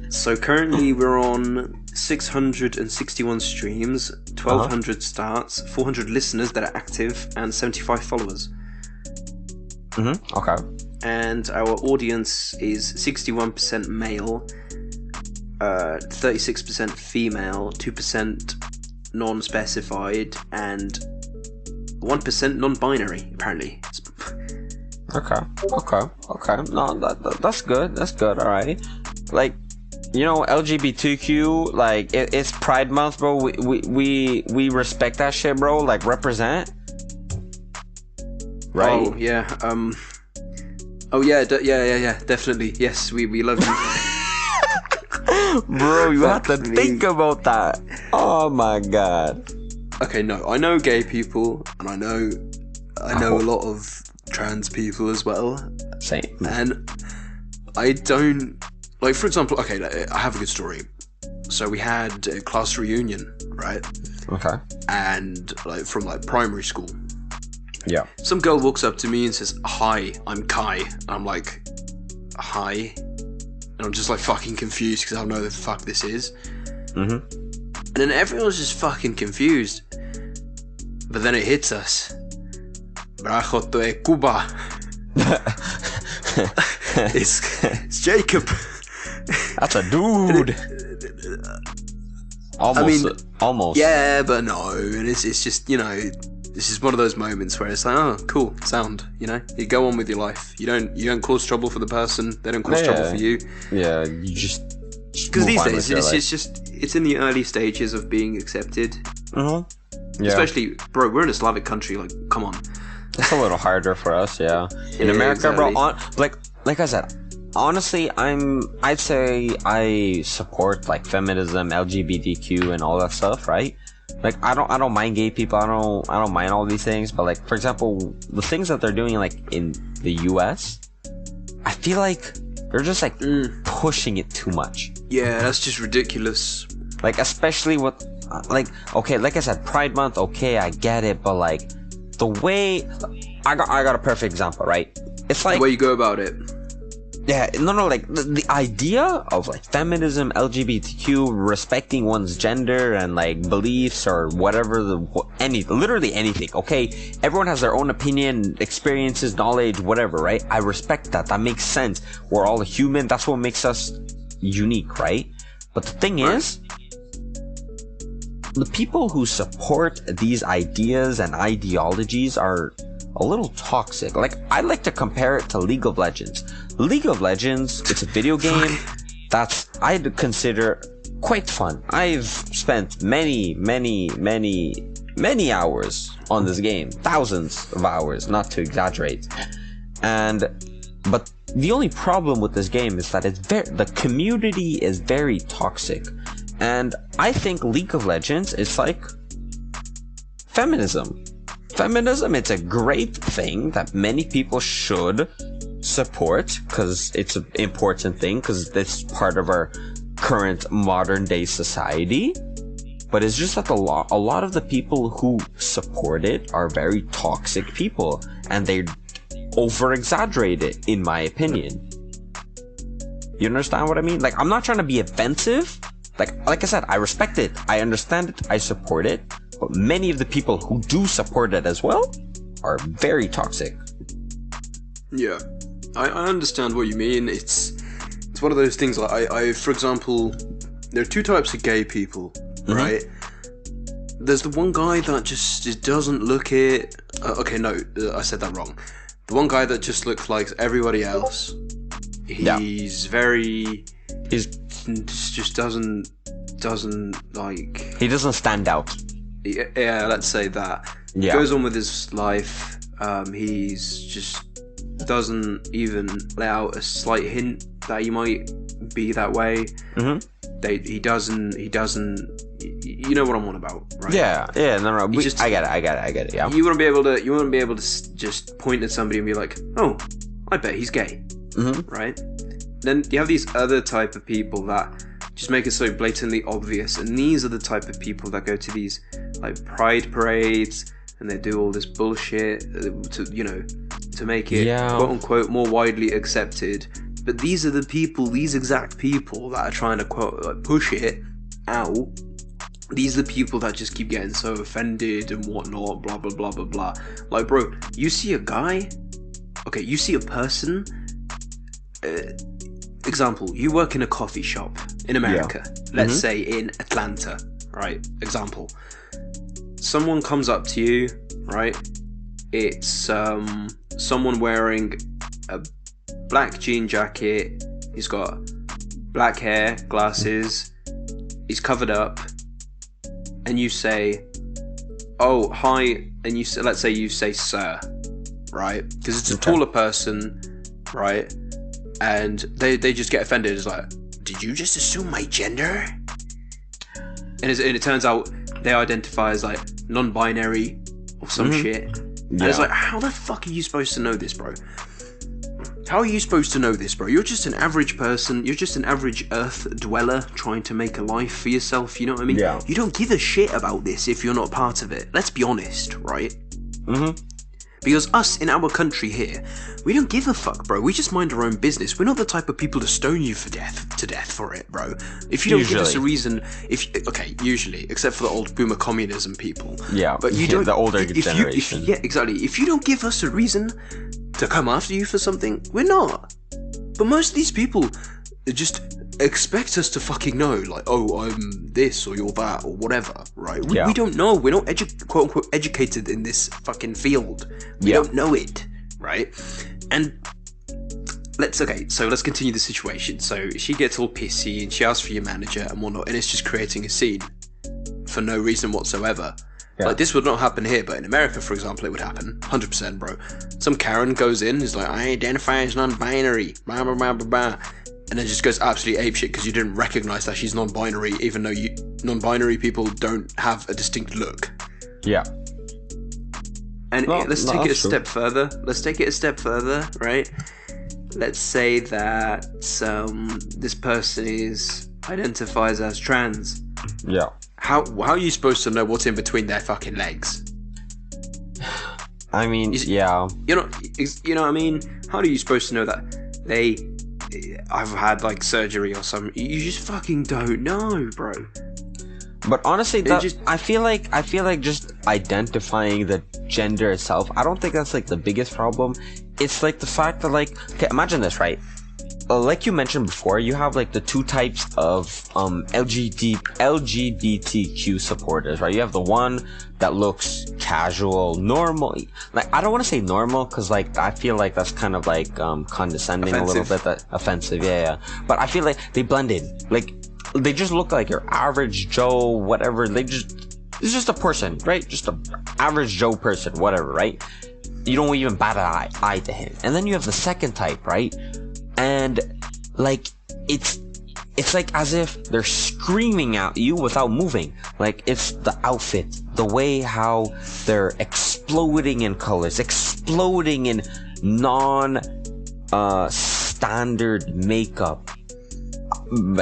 So currently we're on 661 streams, 1,200 starts, 400 listeners that are active, and 75 followers. Okay. And our audience is 61% male, 36% female, 2% non-specified, and 1% non-binary, apparently. Okay. No, that's good. That's good. All right. Like, you know, LGBTQ, like, it's Pride Month, bro. We respect that shit, bro. Like, represent. Right? Oh yeah. Yeah. Definitely. Yes, we love you. Bro, you have to think about that. Oh my god. Okay, no, I know gay people, and I know a lot of trans people as well. Same. And I don't, like, for example, okay, I have a good story. So we had a class reunion, right? Okay. And, like, from, like, primary school. Yeah. Some girl walks up to me and says, "Hi, I'm Kai." And I'm like, "Hi?" And I'm just, like, fucking confused because I don't know the fuck this is. And then everyone's just fucking confused. But then it hits us. Bracho to e Cuba. It's Jacob. That's a dude. Almost. Yeah, but no. And it's just, you know, this is one of those moments where it's like, oh, cool, sound. You know, you go on with your life. You don't cause trouble for the person. They don't cause trouble for you. Yeah, you just. Because these days it's in the early stages of being accepted. Yeah. Especially, bro, we're in a Slavic country. Like, come on. It's a little harder for us, yeah. In America, exactly. bro, like I said, honestly, I'd say I support, like, feminism, LGBTQ, and all that stuff, right? Like, I don't mind gay people. I don't mind all these things. But, like, for example, the things that they're doing, like, in the US, I feel like they're just, like, pushing it too much. Yeah, that's just ridiculous. Like, especially with, like, okay, like I said, Pride Month, okay, I get it, but, like, the way, I got a perfect example, right? It's like, the way you go about it. Yeah, no, like, the idea of, like, feminism, LGBTQ, respecting one's gender and, like, beliefs or whatever, literally anything, okay? Everyone has their own opinion, experiences, knowledge, whatever, right? I respect that. That makes sense. We're all human. That's what makes us unique, right? But the thing is, the people who support these ideas and ideologies are a little toxic. Like, I like to compare it to League of Legends. League of Legends, it's a video game that's, I'd consider quite fun. I've spent many hours on this game. Thousands of hours, not to exaggerate. But the only problem with this game is that the community is very toxic. And I think League of Legends is like feminism. Feminism, it's a great thing that many people should support because it's an important thing, because it's part of our current modern day society. But it's just that a lot of the people who support it are very toxic people, and they over exaggerate it, in my opinion. You understand what I mean? Like, I'm not trying to be offensive. Like I said, I respect it, I understand it, I support it, but many of the people who do support it as well are very toxic. Yeah, I understand what you mean. It's one of those things. Like, I for example, there are two types of gay people, right? There's the one guy that just doesn't look it. Okay, no, I said that wrong. The one guy that just looks like everybody else. He's just doesn't like. He doesn't stand out. Yeah, let's say that. Yeah. Goes on with his life. He's just doesn't even let out a slight hint that he might be that way. He doesn't. You know what I'm on about, right? Yeah. No. I get it. Yeah. You wouldn't be able to just point at somebody and be like, "Oh, I bet he's gay," right? Then you have these other type of people that just make it so blatantly obvious, and these are the type of people that go to these like pride parades and they do all this bullshit to make it quote unquote more widely accepted. But these are these exact people that are trying to quote like push it out. These are the people that just keep getting so offended and whatnot, blah blah blah blah blah. Like, bro, you see a guy, okay, you see a person. Example, you work in a coffee shop in America, let's say in Atlanta, right? Example, someone comes up to you, right? It's someone wearing a black jean jacket, he's got black hair, glasses, he's covered up, and you say, "Oh, hi," and let's say you say "sir," right? Because it's a taller person, right? And they just get offended. It's like, "Did you just assume my gender?" And it turns out they identify as like non-binary or some shit. And it's like, how the fuck are you supposed to know this, bro? How are you supposed to know this, bro? You're just an average person. You're just an average Earth dweller trying to make a life for yourself. You know what I mean? Yeah. You don't give a shit about this if you're not part of it. Let's be honest, right? Because us in our country here, we don't give a fuck, bro. We just mind our own business. We're not the type of people to stone you to death for it, bro. If you don't give us a reason, usually, except for the old boomer communism people. Yeah, but you don't. The older generation. Yeah, exactly. If you don't give us a reason to come after you for something, we're not. But most of these people just expect us to fucking know, like, "Oh, I'm this or you're that or whatever," right? We don't know. We're not quote unquote educated in this fucking field. We don't know it, right? And let's continue the situation. So she gets all pissy and she asks for your manager and whatnot, and it's just creating a scene for no reason whatsoever. Like, this would not happen here, but in America, for example, it would happen. 100%, bro. Some Karen goes in, is like, "I identify as non-binary, blah, blah, blah, blah, blah," and then just goes absolutely apeshit because you didn't recognize that she's non-binary, even though non-binary people don't have a distinct look. Yeah. And let's take it a step further. Let's take it a step further, right? Let's say that this person identifies as trans. Yeah. How are you supposed to know what's in between their fucking legs? I mean, you know what I mean? How are you supposed to know that I've had like surgery or something? You just fucking don't know, bro. But honestly, I feel like just identifying the gender itself, I don't think that's like the biggest problem. It's like the fact that, like, okay, imagine this, right? Like you mentioned before, you have like the two types of LGBTQ supporters, right? You have the one that looks casual, normal. Like, I don't want to say normal because, like, I feel like that's kind of like condescending a little bit, that offensive, yeah. But I feel like they blend in. Like, they just look like your average Joe, whatever. It's just a person, right? Just an average Joe person, whatever, right? You don't even bat an eye to him. And then you have the second type, right? And like, it's like as if they're screaming at you without moving. Like, it's the outfit, the way how they're exploding in colors, exploding in standard makeup,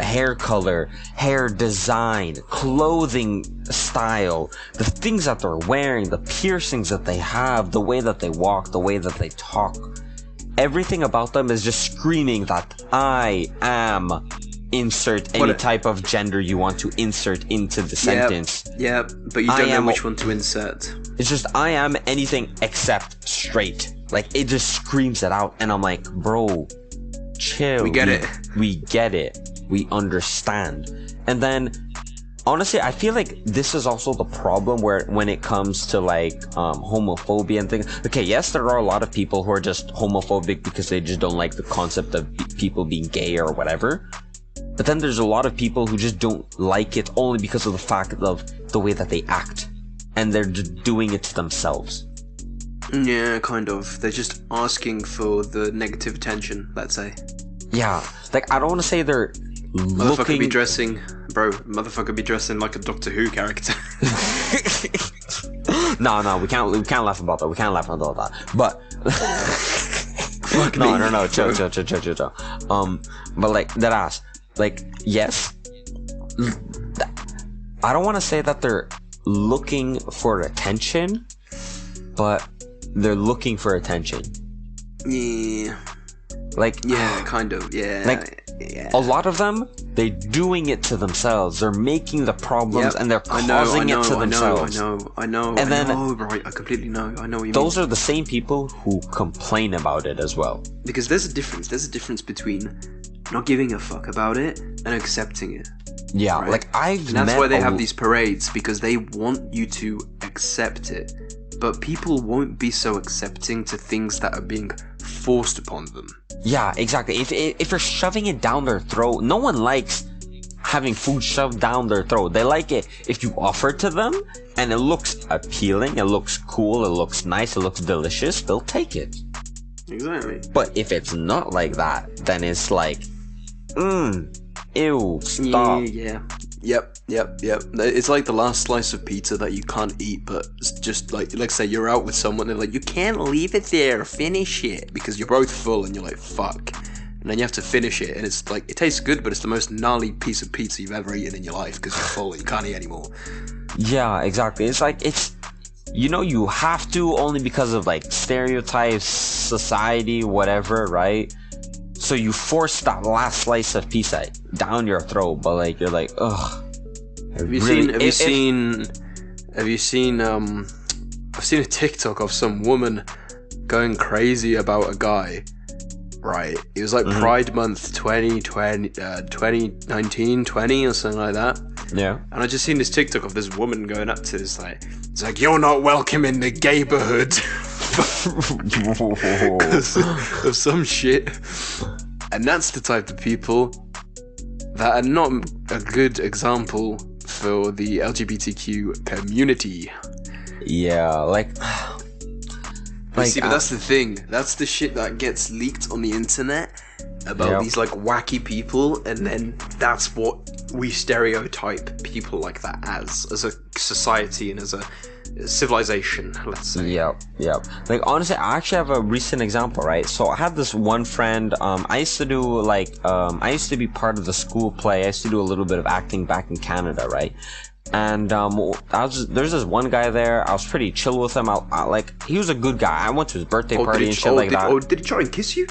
hair color, hair design, clothing style, the things that they're wearing, the piercings that they have, the way that they walk, the way that they talk. Everything about them is just screaming that I am, insert any type of gender you want to insert into the sentence. Yeah, but you don't know which one to insert. It's just, I am anything except straight. Like, it just screams it out, and I'm like, bro, chill. We get it. We get it. We understand. And then, honestly, I feel like this is also the problem when it comes to like homophobia and things. Okay, yes, there are a lot of people who are just homophobic because they just don't like the concept of people being gay or whatever. But then there's a lot of people who just don't like it only because of the fact of the way that they act, and they're just doing it to themselves. Yeah, kind of. They're just asking for the negative attention, let's say. Yeah, like I don't want to say they're Motherfucker be dressing, bro. Motherfucker be dressing like a Doctor Who character. No, we can't laugh about that. We can't laugh about that. But no, chill. But like that ass, like yes, I don't want to say that they're looking for attention, but they're looking for attention. Yeah. Like yeah, kind of. Yeah. Like yeah. A lot of them, they're doing it to themselves. They're making the problems and they're causing it to themselves. I know. And then, right, I completely know. I know what you mean. Those are the same people who complain about it as well. Because there's a difference. There's a difference between not giving a fuck about it and accepting it. Yeah, right? like and that's why they have these parades, because they want you to accept it. But people won't be so accepting to things that are being forced upon them. Yeah, exactly. If you're shoving it down their throat, no one likes having food shoved down their throat. They like it if you offer it to them and it looks appealing, it looks cool, it looks nice, it looks delicious, they'll take it. Exactly. But if it's not like that, then it's like, ew, stop. Yeah. Yep. It's like the last slice of pizza that you can't eat, but it's just like, let's say you're out with someone and they're like, you can't leave it there, finish it, because you're both full and you're like, fuck. And then you have to finish it, and it's like, it tastes good, but it's the most gnarly piece of pizza you've ever eaten in your life because you're full and you can't eat anymore. Yeah, exactly. It's like, you have to only because of like stereotypes, society, whatever, right? So you force that last slice of pizza down your throat, but like you're like, ugh. I've seen a TikTok of some woman going crazy about a guy. Right, it was like Pride Month 2019, 20 or something like that. Yeah. And I just seen this TikTok of this woman going up to this it's like, you're not welcome in the gayborhood. of some shit. And that's the type of people that are not a good example for the LGBTQ community. Yeah, like see, but that's the thing. That's the shit that gets leaked on the internet about these like wacky people, and then that's what we stereotype people like that as a society and as a civilization, let's say. Yep. Like honestly, I actually have a recent example, right? So I had this one friend. I used to do I used to be part of the school play. I used to do a little bit of acting back in Canada, right? And there's this one guy there. I was pretty chill with him. He was a good guy. I went to his birthday party and shit like that. Oh, did he try and kiss you?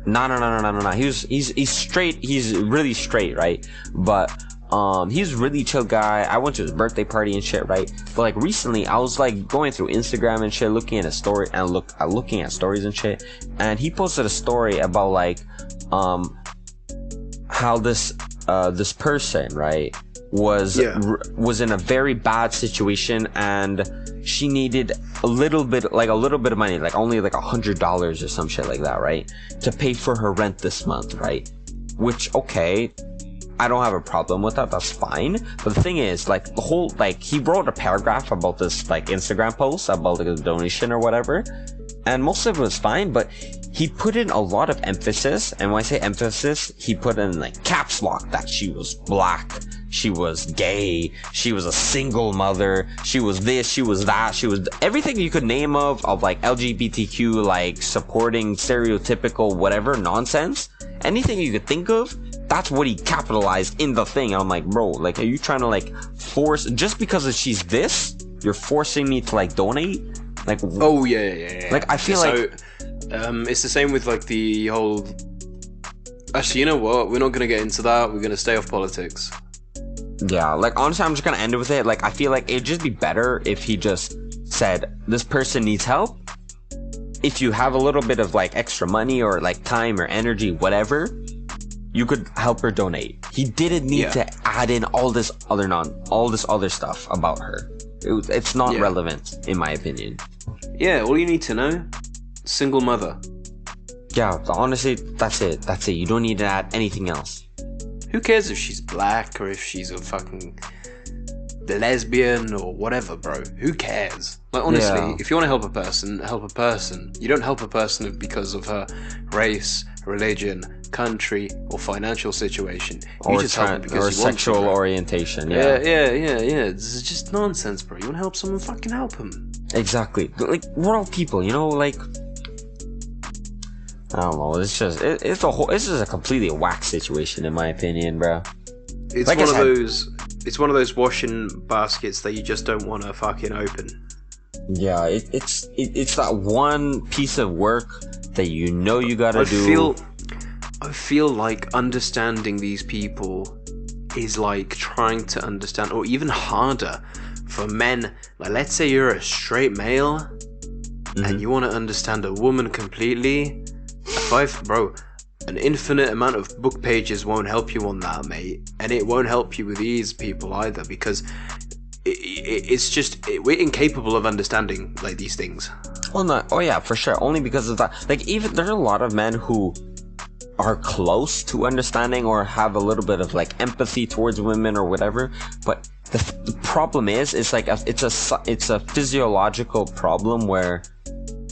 No. He's straight. He's really straight, right? But he's a really chill guy. I went to his birthday party and shit, right? But like recently, I was like going through Instagram and shit, looking at his story and looking at stories and shit, and he posted a story about like how this person, right, was in a very bad situation, and she needed a little bit of money, like only like $100 or some shit like that, right, to pay for her rent this month, right? Which, okay, I don't have a problem with that. That's fine. But the thing is, like, the whole, like, he wrote a paragraph about this, like, Instagram post about, like, a donation or whatever. And most of it was fine, but he put in a lot of emphasis. And when I say emphasis, he put in, like, caps lock that she was black, she was gay, she was a single mother, she was this, she was that, she was everything you could name of like, LGBTQ, like, supporting stereotypical whatever nonsense. Anything you could think of, that's what he capitalized in the thing. I'm like, bro, like, are you trying to, like, force, just because she's this, you're forcing me to, like, donate? Like, oh, yeah. Like, I feel like... it's the same with, like, the whole... Actually, you know what? We're not going to get into that. We're going to stay off politics. Yeah, like, honestly, I'm just going to end it with it. Like, I feel like it'd just be better if he just said, this person needs help. If you have a little bit of, like, extra money or, like, time or energy, whatever, you could help her donate. He didn't need to add in all this other stuff about her. It's not relevant, in my opinion. Yeah, all you need to know, single mother. Yeah, honestly, that's it. You don't need to add anything else. Who cares if she's black or if she's a fucking lesbian or whatever, bro. Who cares? Like, honestly, if you want to help a person, help a person. You don't help a person because of her race, religion, country, or financial situation. You just help them because you want to, sexual orientation. Yeah. This is just nonsense, bro. You want to help someone, fucking help them. Exactly. Like, we're all people, you know, like, I don't know, it's just, it's a completely whack situation, in my opinion, bro. It's like it's one of those washing baskets that you just don't want to fucking open. Yeah, it's that one piece of work that you know you gotta do. I feel like understanding these people is like trying to understand, or even harder for men. Like, let's say you're a straight male and you want to understand a woman completely. Bro, an infinite amount of book pages won't help you on that, mate. And it won't help you with these people either, because we're incapable of understanding, like, these things. Well, no, oh yeah, for sure. Only because of that. Like, even there's a lot of men who are close to understanding or have a little bit of like empathy towards women or whatever, but the problem is, it's like it's a physiological problem where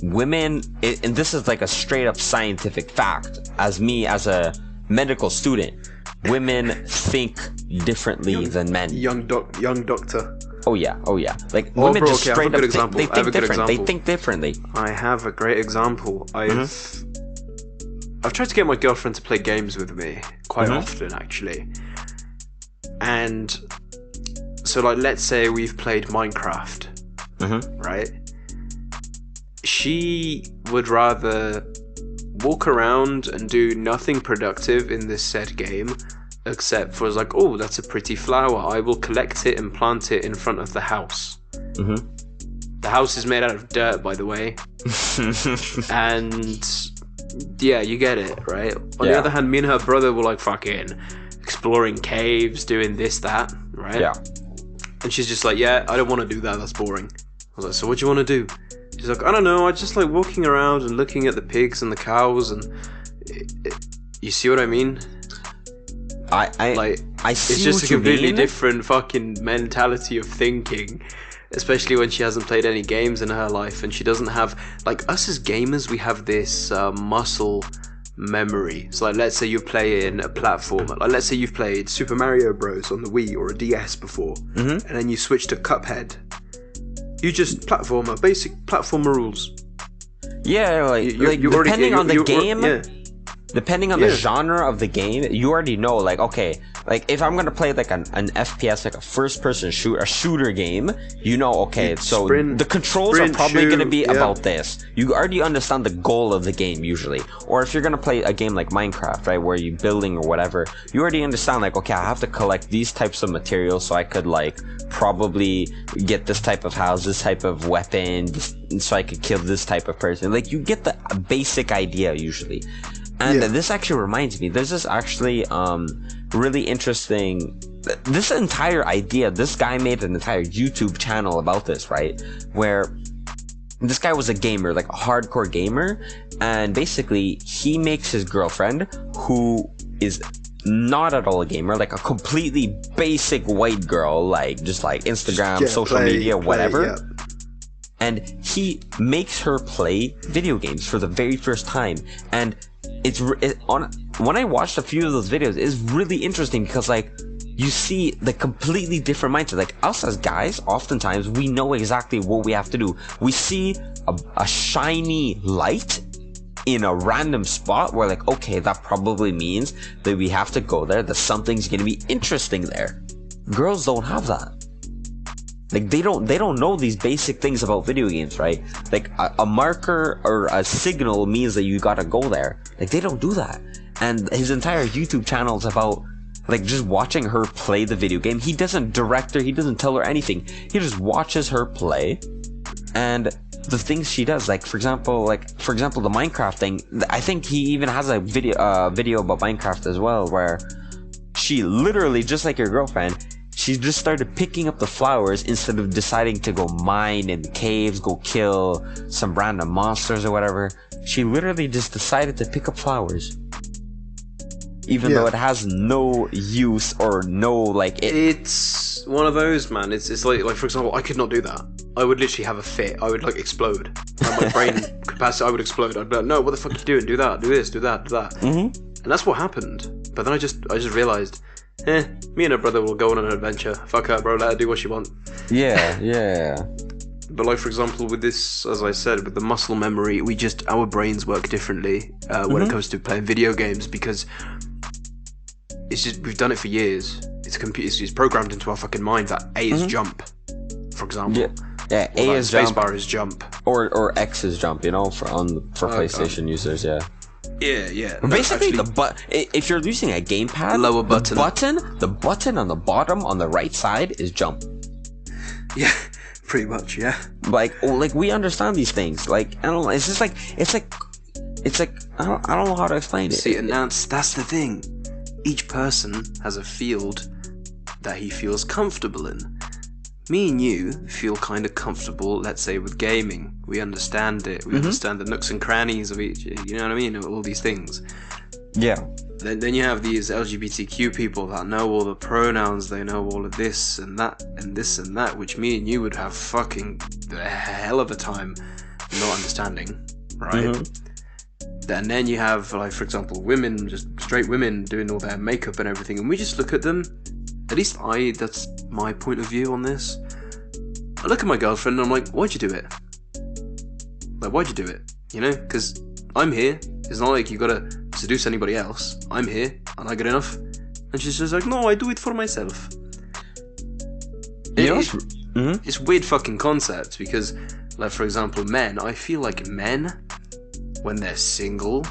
women, and this is like a straight up scientific fact, as a medical student, women think differently than men. Young doctor. Oh yeah. Like, women just straight up think, they think different. They think differently. I have a great example. I've tried to get my girlfriend to play games with me quite often, actually. And so, like, let's say we've played Minecraft, right? She would rather walk around and do nothing productive in this said game, except for, like, oh, that's a pretty flower. I will collect it and plant it in front of the house. The house is made out of dirt, by the way. And yeah, you get it, right? On the other hand, me and her brother were like fucking exploring caves, doing this, that, right? Yeah. And she's just like, yeah, I don't want to do that, that's boring. I was like, so what do you want to do? She's like, I don't know, I just like walking around and looking at the pigs and the cows, and you see what I mean? I see. It's just a completely different fucking mentality of thinking, especially when she hasn't played any games in her life, and she doesn't have, like, us as gamers, we have this muscle memory. So, like, let's say you're playing a platformer, like, let's say you've played Super Mario Bros on the Wii or a DS before, and then you switch to Cuphead. You just basic platformer rules. Yeah, depending on the game. Depending on the genre of the game, you already know, like, okay, like, if I'm gonna play like an FPS, like a first-person shooter game, you know, okay, so the controls are probably gonna be about this. You already understand the goal of the game usually. Or if you're gonna play a game like Minecraft, right, where you're building or whatever, you already understand, like, okay, I have to collect these types of materials so I could, like, probably get this type of house, this type of weapon, so I could kill this type of person. Like, you get the basic idea usually. And this actually reminds me, there's this actually really interesting, this entire idea, this guy made an entire YouTube channel about this, right? Where this guy was a gamer, like a hardcore gamer, and basically he makes his girlfriend, who is not at all a gamer, like a completely basic white girl, like just like Instagram, social media, whatever. And he makes her play video games for the very first time. And when I watched a few of those videos, it's really interesting because, like, you see the completely different mindset. Like, us as guys, oftentimes we know exactly what we have to do. We see a shiny light in a random spot. We're like, okay, that probably means that we have to go there, that something's gonna be interesting there. Girls don't have that. Like, they don't know these basic things about video games, right? Like, a marker or a signal means that you gotta go there. Like, they don't do that. And his entire YouTube channel is about, like, just watching her play the video game. He doesn't direct her, he doesn't tell her anything. He just watches her play, and the things she does, like, for example, the Minecraft thing. I think he even has a video about Minecraft as well, where she literally, just like your girlfriend, she just started picking up the flowers instead of deciding to go mine in the caves, go kill some random monsters or whatever. She literally just decided to pick up flowers. even though it has no use or no like. It's one of those, man. It's like for example, I could not do that. I would literally have a fit. I would like explode. Like, my brain capacity, I would explode. I'd be like, no, what the fuck are you doing? Do that, do this, do that, do that. And that's what happened. But then I just realized, me and her brother will go on an adventure. Fuck her, bro. Let her do what she wants. Yeah. But like for example, with this, as I said, with the muscle memory, our brains work differently when it comes to playing video games, because it's just we've done it for years. It's programmed into our fucking mind that A is jump, for example. Yeah, A is jump. Spacebar is jump. Or X is jump. You know, for PlayStation users. Yeah. Yeah. Basically, if you're using a gamepad, lower button. The button on the bottom on the right side is jump. Yeah, pretty much. Yeah. Like we understand these things. Like, I don't know. It's just like I don't know how to explain it. See, and that's the thing. Each person has a field that he feels comfortable in. Me and you feel kind of comfortable, let's say, with gaming. We understand it. We understand the nooks and crannies of each. You know what I mean? All these things. Yeah. Then you have these LGBTQ people that know all the pronouns. They know all of this and that and this and that, which me and you would have fucking the hell of a time not understanding, right? And then you have, like, for example, women, just straight women doing all their makeup and everything, and we just look at them. At least that's my point of view on this. I look at my girlfriend and I'm like, why'd you do it? Like, why'd you do it? You know, because I'm here. It's not like you gotta seduce anybody else. I'm here. Am I good enough? And she's just like, no, I do it for myself. It's weird fucking concepts, because, like, for example, men, I feel like men, when they're single,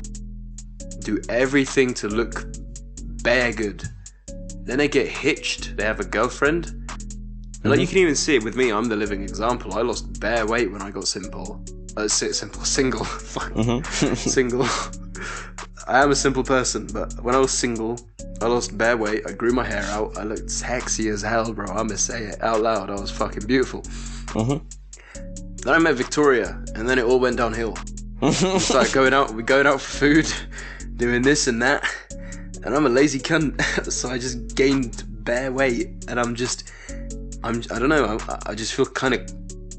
do everything to look bare good. Then they get hitched, they have a girlfriend. And like, you can even see it with me, I'm the living example. I lost bare weight when I got single. Single. I am a simple person, but when I was single, I lost bare weight, I grew my hair out, I looked sexy as hell, bro. I'ma say it out loud, I was fucking beautiful. Then I met Victoria, and then it all went downhill. We started going out for food, doing this and that. And I'm a lazy cunt, so I just gained bare weight, and I don't know, I just feel kind of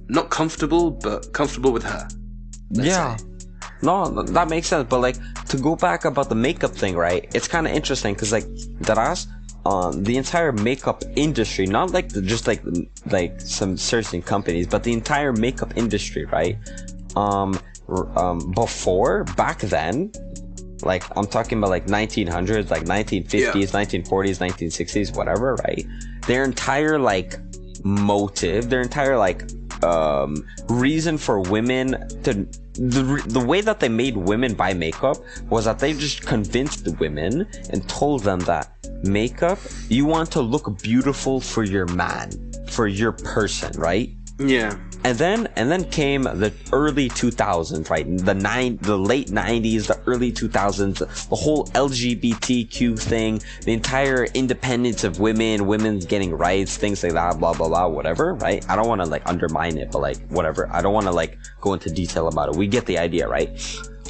not comfortable, but comfortable with her. Yeah. Say. No, that makes sense. But like, to go back about the makeup thing, right? It's kind of interesting, because like, the entire makeup industry, not like just like some certain companies, but the entire makeup industry, right? Back then, like, I'm talking about like 1900s, like 1950s, 1940s, 1960s, whatever, right? Their entire like motive, their entire like reason for women to the way that they made women buy makeup was that they just convinced the women and told them that makeup, you want to look beautiful for your man, for your person, right? Yeah. And then came the early 2000s, right? The late 90s, the early 2000s, the whole LGBTQ thing, the entire independence of women getting rights, things like that, blah, blah, blah, whatever, right? I don't want to like undermine it, but like whatever. I don't want to like go into detail about it. We get the idea, right?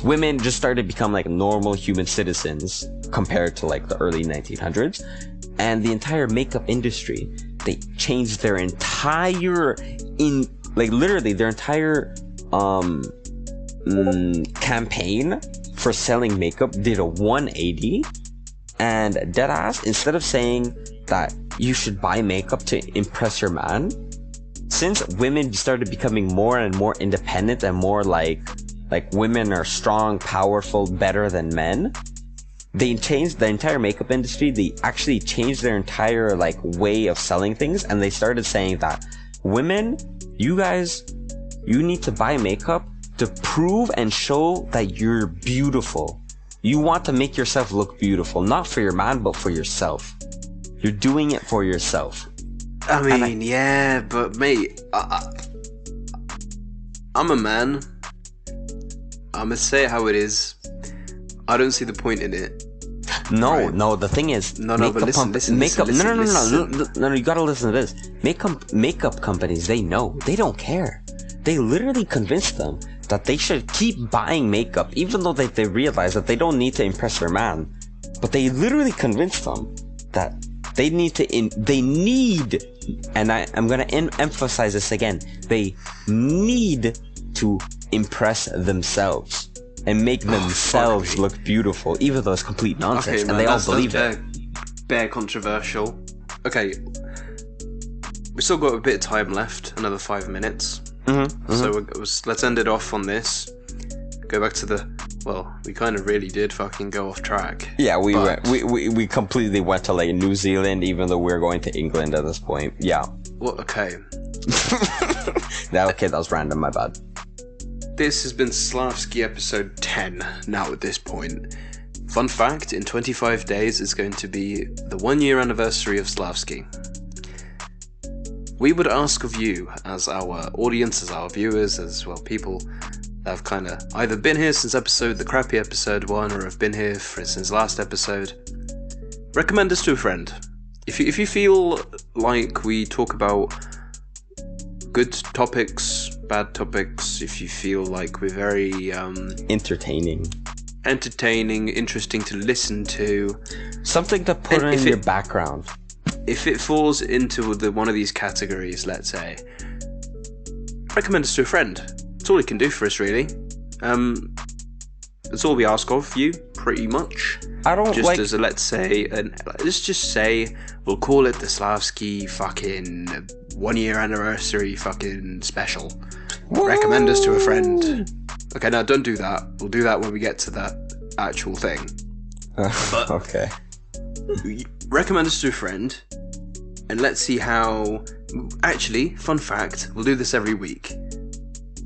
Women just started to become like normal human citizens compared to like the early 1900s. And the entire makeup industry, they changed their entire their entire campaign for selling makeup did a 180, and deadass, instead of saying that you should buy makeup to impress your man, since women started becoming more and more independent and more like women are strong, powerful, better than men, they changed the entire makeup industry. They actually changed their entire like way of selling things, and they started saying that women, you need to buy makeup to prove and show that you're beautiful. You want to make yourself look beautiful, not for your man, but for yourself. You're doing it for yourself. Yeah, but mate, I'm a man. I'ma say it how it is. I don't see the point in it. No, right? No, the thing is, but listen, makeup. No, you gotta listen to this. Makeup companies, they know, they don't care. They literally convinced them that they should keep buying makeup, even though they realize that they don't need to impress their man. but they literally convinced them that they need, and I'm gonna emphasize this again, they need to impress themselves and make themselves look beautiful, even though it's complete nonsense, okay, man, and they all believe it. Bare controversial. Okay, we still got a bit of time left, another 5 minutes. So let's end it off on this. Go back to we kind of really did fucking go off track. Yeah, we completely went to like New Zealand, even though we're going to England at this point. Yeah. Well, okay. That was random. My bad. This has been Slavsky episode 10. Now at this point, fun fact: in 25 days is going to be the 1 year anniversary of Slavsky. We would ask of you, as our audience, as our viewers, as well people that have kind of either been here since the crappy episode 1, or have been here since last episode, recommend us to a friend. If you feel like we talk about good topics, bad topics, if you feel like we're very entertaining, interesting to listen to, something to put in your background. If it falls into one of these categories, let's say, recommend us to a friend. That's all you can do for us, really. That's all we ask of you, pretty much. As a let's just say we'll call it the Slavsky fucking 1 year anniversary fucking special. Woo! Recommend us to a friend. Okay, no, don't do that. We'll do that when we get to that actual thing. But okay. Recommend us to a friend, and let's see how. Actually, fun fact: we'll do this every week.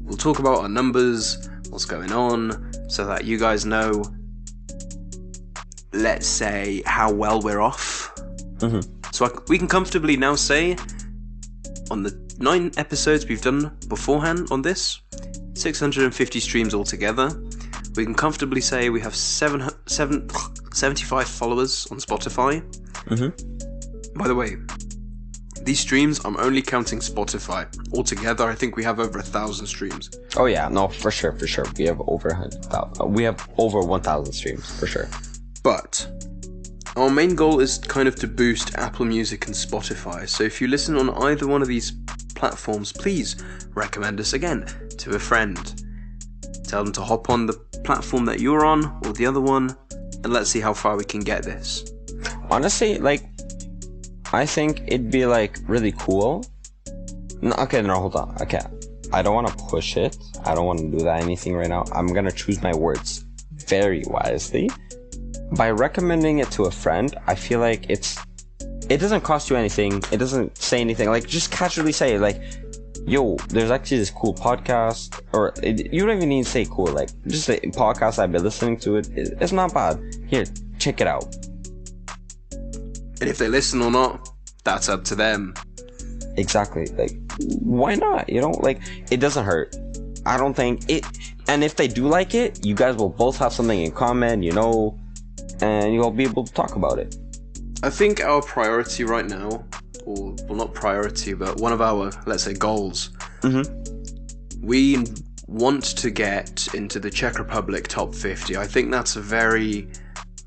We'll talk about our numbers, what's going on, so that you guys know, let's say, how well we're off. So we can comfortably now say, on the 9 episodes we've done beforehand on this, 650 streams altogether, we can comfortably say we have 75 followers on Spotify. By the way, these streams, I'm only counting Spotify. Altogether, I think we have over 1,000 streams. Oh yeah, no, for sure. We have over 1,000 streams, for sure. But our main goal is kind of to boost Apple Music and Spotify. So if you listen on either one of these platforms, please recommend us again to a friend. Tell them to hop on the platform that you're on, or the other one, and let's see how far we can get this. Honestly, I think it'd be really cool. Hold on. Okay, I don't want to push it. I don't want to do anything right now. I'm gonna choose my words very wisely. By recommending it to a friend, I feel like it doesn't cost you anything. It doesn't say anything. Just casually say yo, there's actually this cool podcast, or you don't even need to say cool. Just a podcast I've been listening to. It's not bad. Here, check it out. And if they listen or not, that's up to them. Exactly. Why not? It doesn't hurt. I don't think it. And if they do like it, you guys will both have something in common, and you'll be able to talk about it. I think our priority right now, or well, not priority, but one of our, let's say, goals. We want to get into the Czech Republic top 50. I think that's a very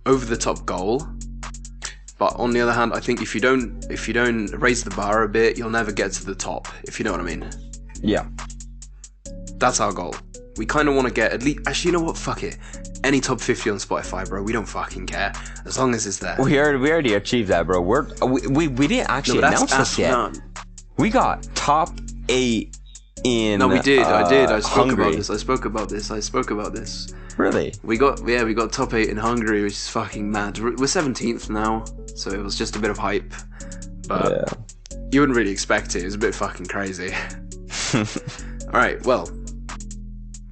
over-the-top goal. But on the other hand, I think if you don't raise the bar a bit, you'll never get to the top, if you know what I mean. Yeah. That's our goal. We kind of want to get at least... Actually, you know what? Fuck it. Any top 50 on Spotify, bro. We don't fucking care. As long as it's there. We already achieved that, bro. We didn't actually announce this yet. We got top 8 in... No, we did. I did. I spoke Hungary. about this. I spoke about this. Really? We got top 8 in Hungary, which is fucking mad. We're 17th now, so it was just a bit of hype. But yeah. You wouldn't really expect it. It was a bit fucking crazy. Alright, well.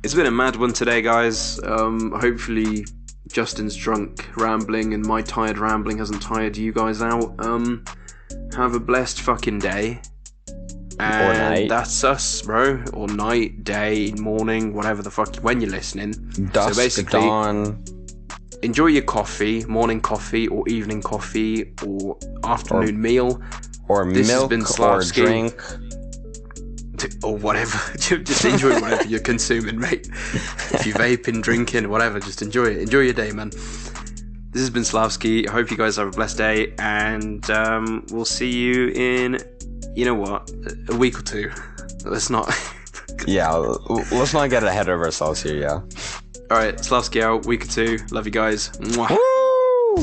It's been a mad one today, guys. Hopefully Justin's drunk rambling and my tired rambling hasn't tired you guys out. Have a blessed fucking day. And or night. That's us, bro. Or night, day, morning, whatever the fuck, when you're listening. Dusk, so basically, dawn. Enjoy your coffee, morning coffee, or evening coffee, or afternoon meal. Or this milk, or drink. Or whatever. Just enjoy whatever you're consuming, mate. If you vaping, drinking, whatever, just enjoy it. Enjoy your day, man. This This has been Slavsky. I hope you guys have a blessed day, and we'll see you in, you know what, a week or two. Let's not. Yeah, let's not get ahead of ourselves here. Yeah. All right, Slavsky out. Week or two. Love you guys. Mwah. Woo!